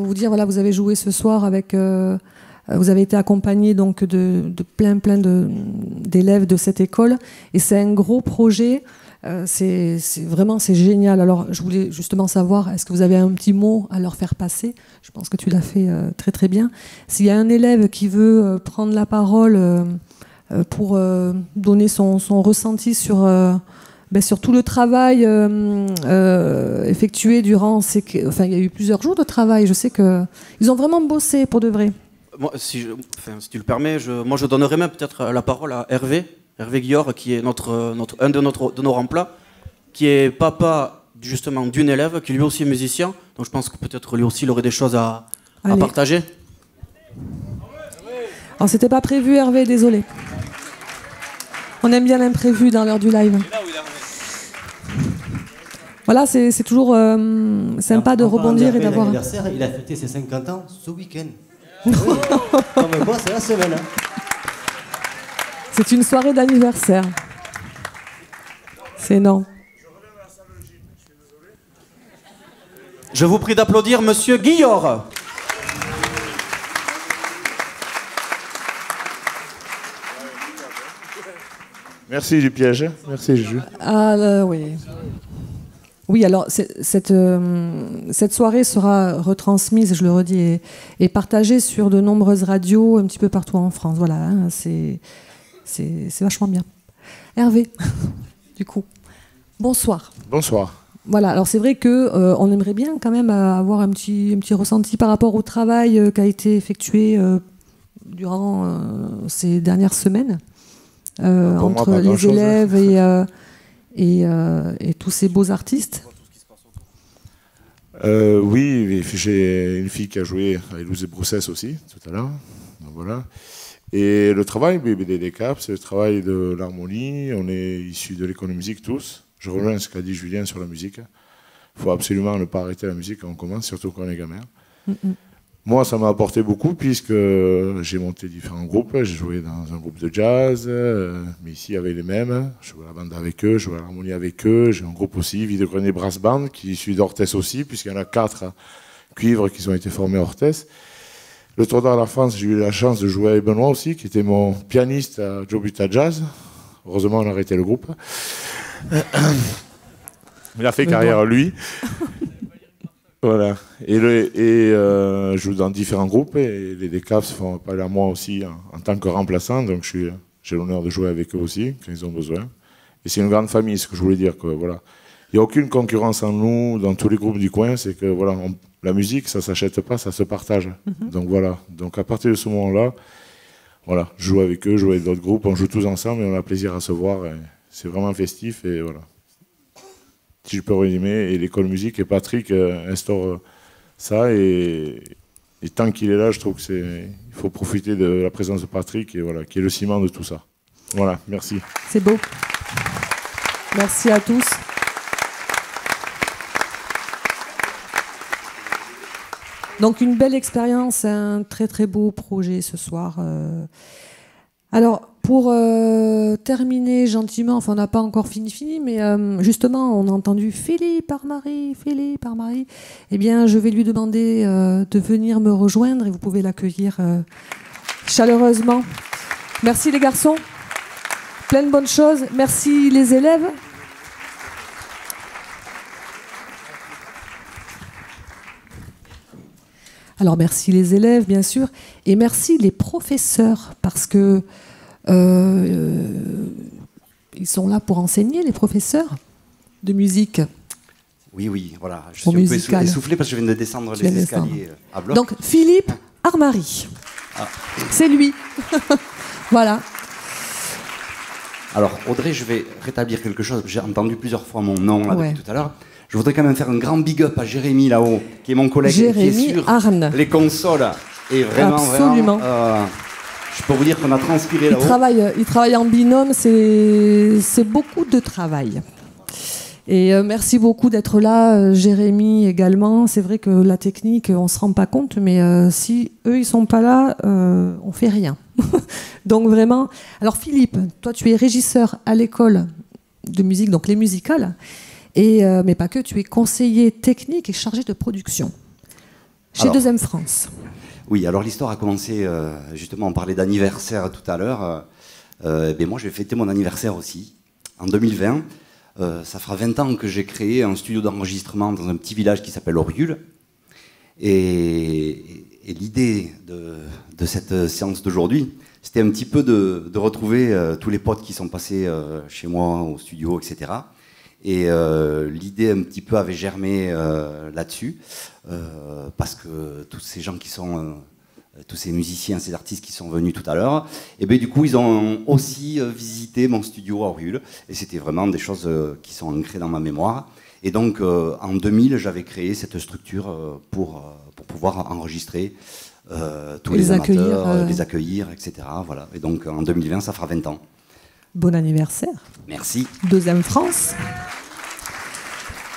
vous dire, voilà, vous avez joué ce soir avec... vous avez été accompagné donc de plein d'élèves de cette école, et c'est un gros projet. C'est génial. Alors je voulais justement savoir, est-ce que vous avez un petit mot à leur faire passer? Je pense que tu l'as fait très très bien. S'il y a un élève qui veut prendre la parole pour donner son ressenti sur sur tout le travail effectué durant il y a eu plusieurs jours de travail. Je sais qu'ils ont vraiment bossé pour de vrai. Moi, si tu le permets, moi je donnerais même peut-être la parole à Hervé Guillor, qui est un de nos remplats, qui est papa justement d'une élève, qui lui aussi est musicien. Donc je pense que peut-être lui aussi il aurait des choses à partager. Alors c'était pas prévu, Hervé, désolé. On aime bien l'imprévu dans l'heure du live. Voilà, c'est toujours sympa de rebondir et d'avoir... Il a fêté ses 50 ans ce week-end. Oui. Comme moi, c'est la semaine. C'est une soirée d'anniversaire. C'est énorme. Je vous prie d'applaudir Monsieur Guillor. Merci du piège. Merci Juju. Oui. Oui, alors cette soirée sera retransmise, je le redis, et partagée sur de nombreuses radios un petit peu partout en France. Voilà, hein, c'est vachement bien. Hervé, du coup, bonsoir. Bonsoir. Voilà, alors c'est vrai qu'on aimerait bien quand même avoir un petit ressenti par rapport au travail qui a été effectué durant ces dernières semaines entre les élèves et tous ces beaux artistes. Oui, j'ai une fille qui a joué avec Louise Broussès aussi, tout à l'heure. Voilà. Et le travail BBD Cap, c'est le travail de l'harmonie. On est issus de l'école de musique tous. Je rejoins ce qu'a dit Julien sur la musique. Il faut absolument ne pas arrêter la musique quand on commence, surtout quand on est gamin. Moi, ça m'a apporté beaucoup puisque j'ai monté différents groupes. J'ai joué dans un groupe de jazz, mais ici, il y avait les mêmes. Je jouais à la bande avec eux, je jouais à l'harmonie avec eux. J'ai un groupe aussi, Vide-Grenier Brass Band, qui est issu d'Orthès aussi, puisqu'il y en a 4 cuivres qui ont été formés à Orthès. Le Tour de la France, j'ai eu la chance de jouer avec Benoît aussi, qui était mon pianiste à Jobita Jazz. Heureusement, on a arrêté le groupe. Il a fait carrière lui. Voilà. Et je joue dans différents groupes et les Decaps font appel à moi aussi en tant que remplaçant, donc j'ai l'honneur de jouer avec eux aussi quand ils ont besoin. Et c'est une grande famille, ce que je voulais dire. Voilà. Il n'y a aucune concurrence en nous, dans tous les groupes du coin, c'est que voilà, la musique, ça ne s'achète pas, ça se partage. Donc voilà. Donc à partir de ce moment-là, voilà, je joue avec eux, je joue avec d'autres groupes, on joue tous ensemble et on a plaisir à se voir. C'est vraiment festif et voilà. Si je peux résumer, et l'école musique et Patrick instaure ça et tant qu'il est là, je trouve il faut profiter de la présence de Patrick et voilà, qui est le ciment de tout ça. Voilà, merci. C'est beau. Merci à tous. Donc une belle expérience, un très très beau projet ce soir. Alors pour terminer gentiment, enfin on n'a pas encore fini, mais justement on a entendu Philippe Armary. Eh bien je vais lui demander de venir me rejoindre et vous pouvez l'accueillir chaleureusement. Merci les garçons, plein de bonnes choses. Merci les élèves. Alors merci les élèves bien sûr et merci les professeurs parce que ils sont là pour enseigner, les professeurs de musique. Oui, voilà. Je suis un peu essoufflé parce que je viens de descendre les escaliers à bloc. Donc Philippe Armary. C'est lui. Voilà. Alors Audrey, je vais rétablir quelque chose. J'ai entendu plusieurs fois mon nom là, depuis tout à l'heure. Je voudrais quand même faire un grand big up à Jérémy là-haut, qui est mon collègue qui est sur les consoles. Et vraiment, absolument. Je peux vous dire qu'on a transpiré là-haut. Il travaille en binôme, c'est beaucoup de travail. Et merci beaucoup d'être là, Jérémy également. C'est vrai que la technique, on ne se rend pas compte, mais si eux, ils ne sont pas là, on ne fait rien. Donc vraiment... Alors Philippe, toi, tu es régisseur à l'école de musique, donc les musicales. Mais pas que, tu es conseiller technique et chargé de production chez 2M France. Oui, alors l'histoire a commencé, justement, on parlait d'anniversaire tout à l'heure. Moi, je vais fêter mon anniversaire aussi, en 2020. Ça fera 20 ans que j'ai créé un studio d'enregistrement dans un petit village qui s'appelle Oriul. Et l'idée de cette séance d'aujourd'hui, c'était un petit peu de retrouver tous les potes qui sont passés chez moi au studio, etc. Et l'idée un petit peu avait germé là-dessus, parce que tous ces gens qui sont, tous ces musiciens, ces artistes qui sont venus tout à l'heure, et bien du coup ils ont aussi visité mon studio à Oriol, et c'était vraiment des choses qui sont ancrées dans ma mémoire. Et donc en 2000, j'avais créé cette structure pour pouvoir enregistrer tous les amateurs, les accueillir, etc. Voilà. Et donc en 2020, ça fera 20 ans. Bon anniversaire. Merci. Deuxième France.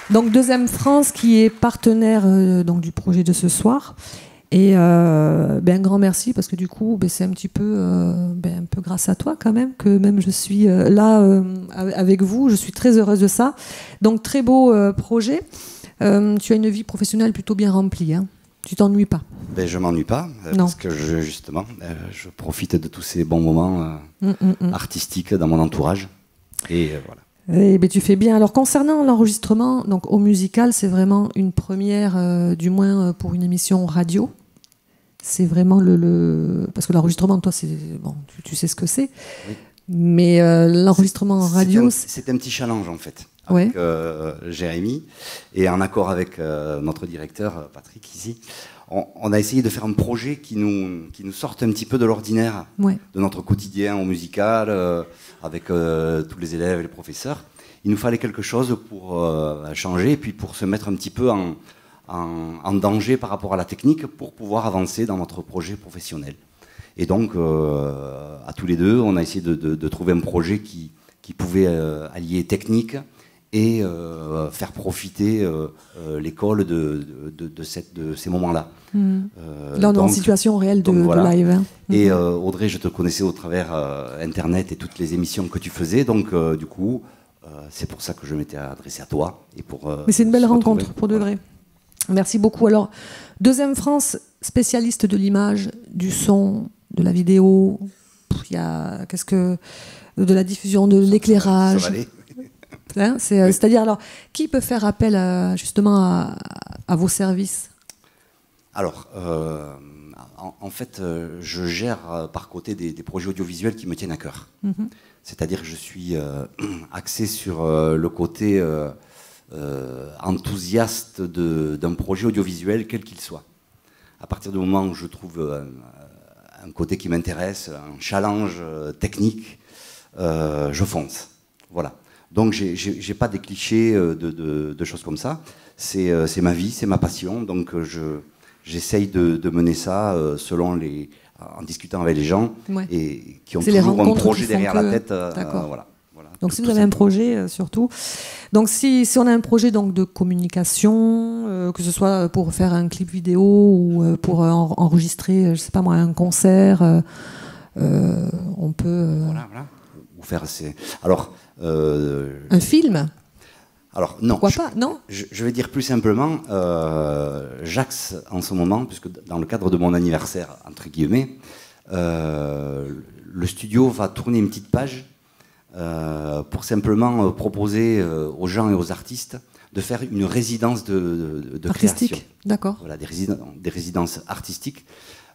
Donc Deuxième France qui est partenaire donc, du projet de ce soir. Et un grand merci parce que du coup c'est un petit peu, un peu grâce à toi quand même que même je suis là avec vous. Je suis très heureuse de ça. Donc très beau projet. Tu as une vie professionnelle plutôt bien remplie. Hein. Tu t'ennuies pas? Je m'ennuie pas parce que justement je profite de tous ces bons moments artistiques dans mon entourage. Et voilà. Eh ben, tu fais bien. Alors concernant l'enregistrement, donc au musical, c'est vraiment une première, du moins pour une émission radio. C'est vraiment parce que l'enregistrement, toi, c'est bon, tu sais ce que c'est. Oui. Mais l'enregistrement en radio, c'est un petit challenge en fait. Avec Jérémy et en accord avec notre directeur Patrick ici, on a essayé de faire un projet qui nous sorte un petit peu de l'ordinaire, de notre quotidien au musical, avec tous les élèves et les professeurs. Il nous fallait quelque chose pour changer et puis pour se mettre un petit peu en danger par rapport à la technique pour pouvoir avancer dans notre projet professionnel. Et donc, à tous les deux, on a essayé de trouver un projet qui pouvait allier technique et faire profiter l'école de ces moments-là. Là, on est en situation réelle de live. Hein. Et Audrey, je te connaissais au travers Internet et toutes les émissions que tu faisais, donc du coup, c'est pour ça que je m'étais adressé à toi. Et mais c'est une belle rencontre, pour de vrai. Merci beaucoup. Alors, Deuxième France, spécialiste de l'image, du son, de la vidéo, de la diffusion, de l'éclairage. Ça va aller. Hein, c'est-à-dire, alors, qui peut faire appel justement à vos services? Alors, en fait, je gère par côté des projets audiovisuels qui me tiennent à cœur. C'est-à-dire que je suis axé sur le côté enthousiaste d'un projet audiovisuel, quel qu'il soit. À partir du moment où je trouve un côté qui m'intéresse, un challenge technique, je fonce. Voilà. Donc j'ai pas des clichés de choses comme ça. C'est ma vie, c'est ma passion. Donc j'essaye de mener ça en discutant avec les gens et qui ont toujours un projet derrière la tête. Voilà. Donc si vous avez un projet, surtout. Donc si on a un projet donc, de communication, que ce soit pour faire un clip vidéo ou pour enregistrer, je sais pas moi, un concert, on peut... Voilà. Ou faire Alors... un film? Alors non. Pourquoi pas? Non. Je vais dire plus simplement, j'axe en ce moment, puisque dans le cadre de mon anniversaire, entre guillemets, le studio va tourner une petite page pour simplement proposer aux gens et aux artistes de faire une résidence de création. D'accord. Voilà, des résidences artistiques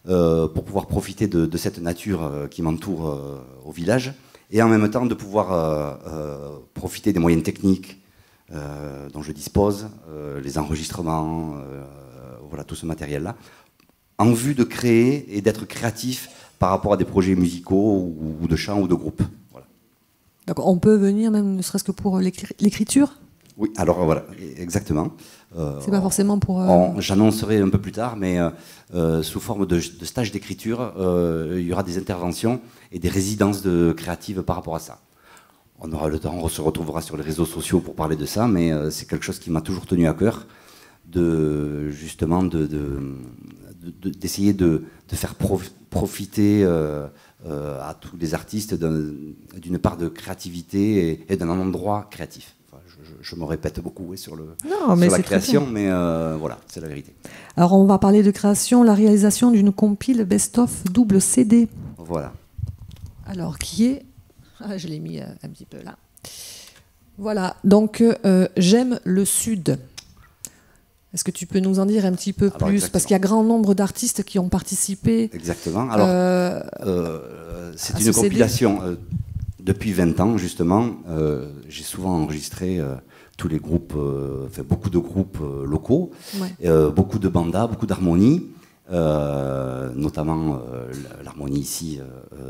pour pouvoir profiter de cette nature qui m'entoure au village et en même temps de pouvoir profiter des moyens techniques dont je dispose, les enregistrements, voilà, tout ce matériel-là, en vue de créer et d'être créatif par rapport à des projets musicaux ou de chant ou de groupe. Voilà. Donc on peut venir même ne serait-ce que pour l'écriture? Oui, alors voilà, exactement. C'est pas forcément pour... J'annoncerai un peu plus tard, mais sous forme de stage d'écriture, il y aura des interventions et des résidences créatives par rapport à ça. On aura le temps, on se retrouvera sur les réseaux sociaux pour parler de ça, mais c'est quelque chose qui m'a toujours tenu à cœur, justement d'essayer de faire profiter à tous les artistes d'une part de créativité et d'un endroit créatif. Enfin, je me répète beaucoup sur la création, mais voilà, c'est la vérité. Alors on va parler de création, la réalisation d'une compile best-of double CD. Voilà. Alors qui est... Ah, je l'ai mis un petit peu là. Voilà, donc J'aime le Sud. Est-ce que tu peux nous en dire un petit peu plus? Exactement. Parce qu'il y a grand nombre d'artistes qui ont participé. Exactement. Alors, c'est une compilation. Depuis 20 ans, justement, j'ai souvent enregistré tous les groupes, enfin beaucoup de groupes locaux, Ouais. beaucoup de bandas, beaucoup d'harmonies, notamment l'harmonie ici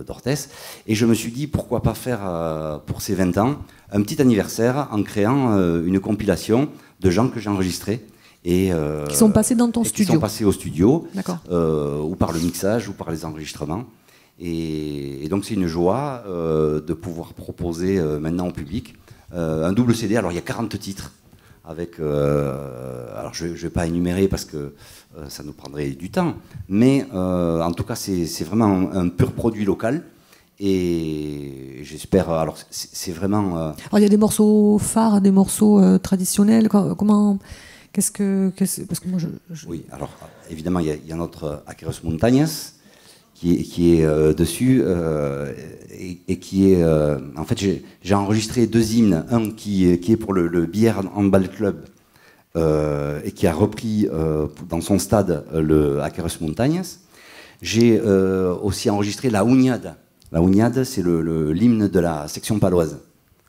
d'Orthès. Et je me suis dit, pourquoi pas faire pour ces 20 ans un petit anniversaire en créant une compilation de gens que j'ai enregistrés. Et, Qui sont passés dans ton studio. Qui sont passés au studio, D'accord. ou par le mixage, ou par les enregistrements. Et donc c'est une joie de pouvoir proposer maintenant au public un double CD. Alors il y a 40 titres, avec, alors je ne vais pas énumérer parce que ça nous prendrait du temps, mais en tout cas c'est vraiment un pur produit local. Et j'espère, alors c'est vraiment... Alors il y a des morceaux phares, des morceaux traditionnels, comment... Parce que moi Oui, alors évidemment il y a notre Aqueros Montañas qui est dessus et qui est... en fait j'ai enregistré 2 hymnes, un qui est pour le Bière Handball Club et qui a repris dans son stade le Aqueros Montañas. J'ai aussi enregistré la Uñada. La Uñada, c'est l'hymne de la section paloise.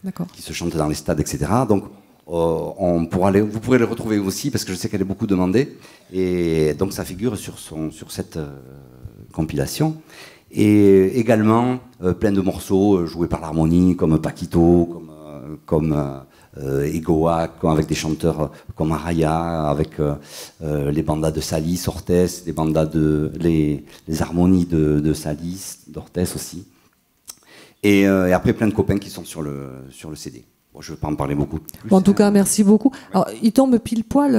D'accord. Qui se chante dans les stades, etc. Donc vous pourrez le retrouver aussi parce que je sais qu'elle est beaucoup demandée, et donc ça figure sur cette compilation. Et également plein de morceaux joués par l'harmonie, comme Paquito, comme Egoa, avec des chanteurs comme Araya, avec les bandas de Salis, Orthès, les bandas les harmonies de Salis, d'Orthès aussi. Et après plein de copains qui sont sur le CD. Bon, je ne veux pas en parler beaucoup plus. Bon, en tout cas, merci beaucoup. Alors, il tombe pile poil,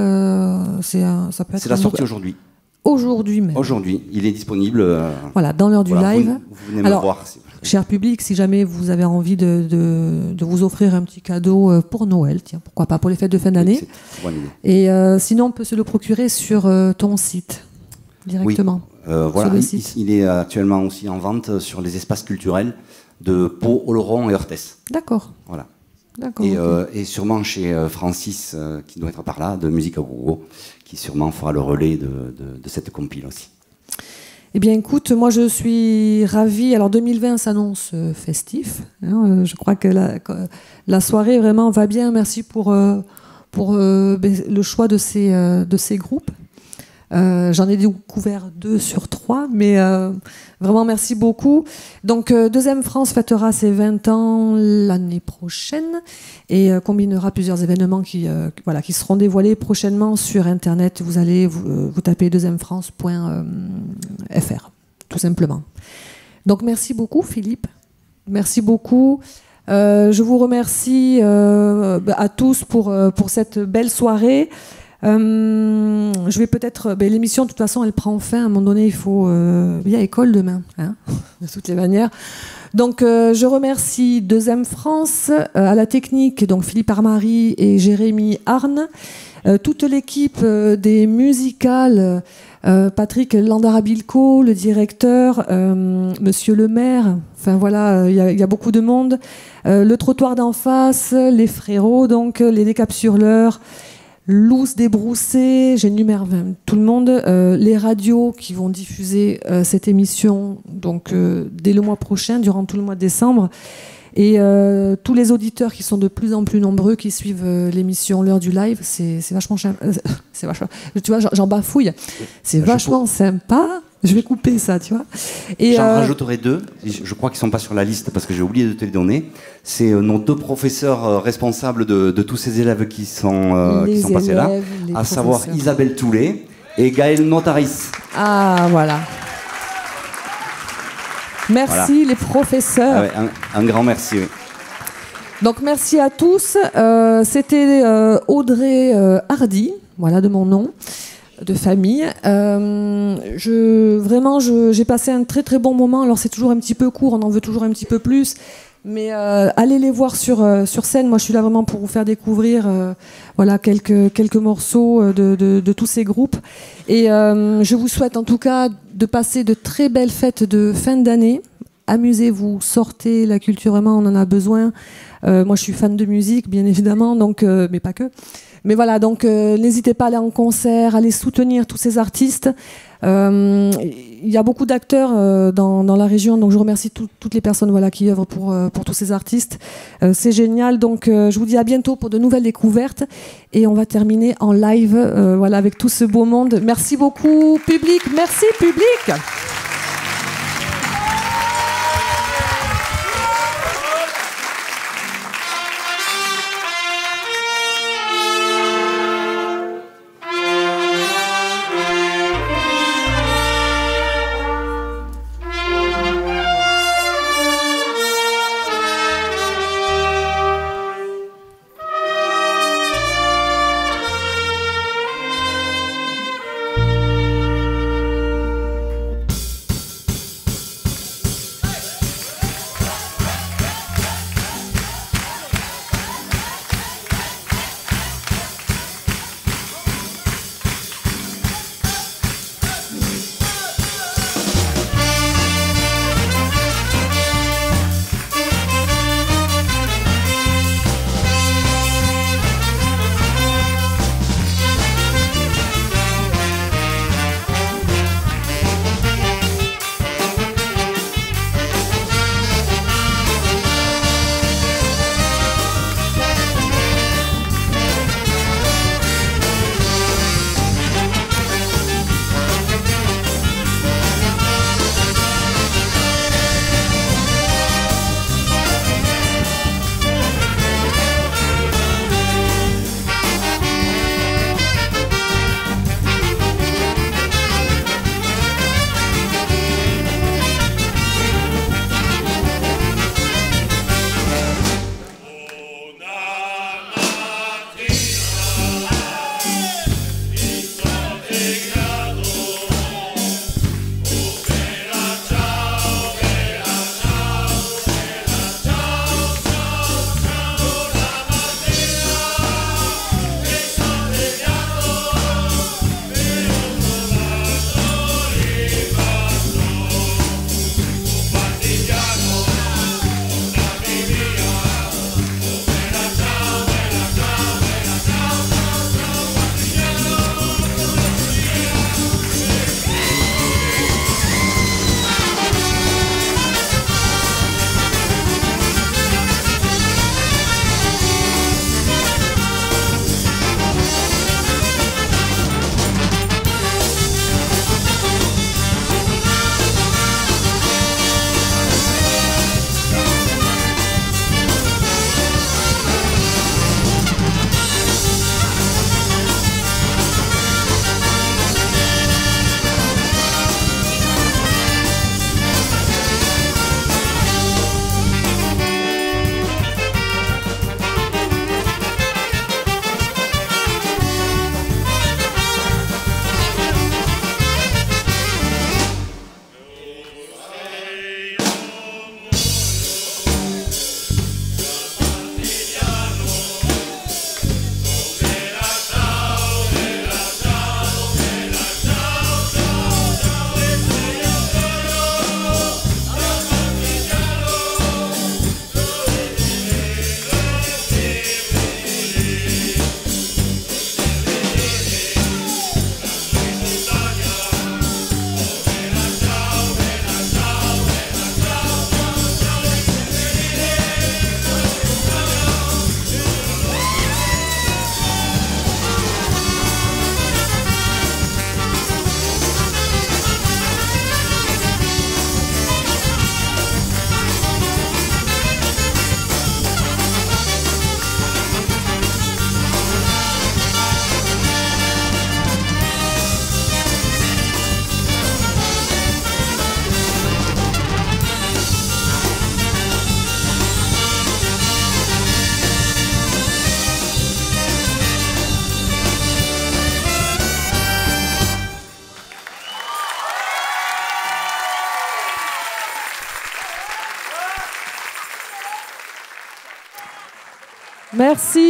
ça peut être... C'est la sortie aujourd'hui. Aujourd'hui même. Aujourd'hui, il est disponible. Voilà, dans l'heure du live. Vous venez me voir. Cher public, si jamais vous avez envie de vous offrir un petit cadeau pour Noël, tiens, pourquoi pas, pour les fêtes de fin d'année. Oui, c'est une bonne idée. Et sinon, on peut se le procurer sur ton site, directement. Oui, voilà, il est actuellement aussi en vente sur les espaces culturels de Pau, Oloron et Orthès. D'accord. Voilà. D'accord. Et sûrement chez Francis, qui doit être par là, de Musique à Gogo, qui sûrement fera le relais de cette compile aussi. Eh bien, écoute, moi je suis ravie. Alors 2020 s'annonce festif. Hein, je crois que la soirée vraiment va bien. Merci pour le choix de ces groupes. J'en ai découvert 2 sur 3, mais vraiment merci beaucoup. Donc Deuxième France fêtera ses 20 ans l'année prochaine et combinera plusieurs événements qui seront dévoilés prochainement sur Internet. Vous allez vous tapez deuxièmefrance.fr, tout simplement. Donc merci beaucoup Philippe, merci beaucoup. Je vous remercie à tous pour cette belle soirée. Je vais peut-être... l'émission, de toute façon, elle prend fin. À un moment donné, il y a école demain, hein, de toutes les manières. Donc, je remercie Deuxième France, à la technique, donc Philippe Armary et Jérémy Arne, toute l'équipe des musicales, Patrick Landarabilco, le directeur, Monsieur le maire, enfin voilà, il y a beaucoup de monde, le trottoir d'en face, les frérots, donc les décapsuleurs, Louse Débroussé, j'énumère tout le monde, les radios qui vont diffuser cette émission donc, dès le mois prochain, durant tout le mois de décembre, et tous les auditeurs qui sont de plus en plus nombreux, qui suivent l'émission L'heure du live, c'est vachement... c'est vachement... Tu vois, j'en bafouille. C'est vachement sympa. Je vais couper ça, tu vois. J'en rajouterai 2, je crois qu'ils ne sont pas sur la liste parce que j'ai oublié de te les donner. C'est nos 2 professeurs responsables de tous ces élèves qui sont passés là, à savoir Isabelle Toulet et Gaël Notaris. Ah, voilà. Merci voilà. Les professeurs. Ah ouais, un grand merci. Oui. Donc merci à tous. C'était Audrey Hardy, voilà de mon nom de famille. J'ai passé un très très bon moment. Alors c'est toujours un petit peu court, on en veut toujours un petit peu plus. Mais allez les voir sur scène. Moi je suis là vraiment pour vous faire découvrir voilà, quelques morceaux de tous ces groupes. Et je vous souhaite en tout cas de passer de très belles fêtes de fin d'année. Amusez-vous, sortez, la culture, vraiment on en a besoin. Moi je suis fan de musique bien évidemment, donc, mais pas que. Mais voilà, donc n'hésitez pas à aller en concert, à aller soutenir tous ces artistes. Il y a beaucoup d'acteurs dans la région, donc je remercie toutes les personnes voilà, qui œuvrent pour tous ces artistes. C'est génial, donc je vous dis à bientôt pour de nouvelles découvertes. Et on va terminer en live voilà, avec tout ce beau monde. Merci beaucoup, public. Merci, public.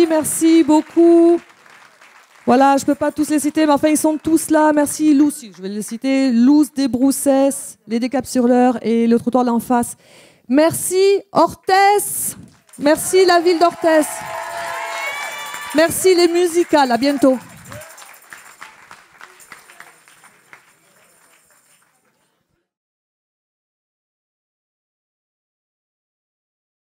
Merci beaucoup. Voilà, je ne peux pas tous les citer, mais enfin, ils sont tous là. Merci, Lucy, je vais les citer. Luz des Brousses, les Décapsuleurs et le trottoir d'en face. Merci, Orthès. Merci, la ville d'Orthès. Merci les musicales, à bientôt.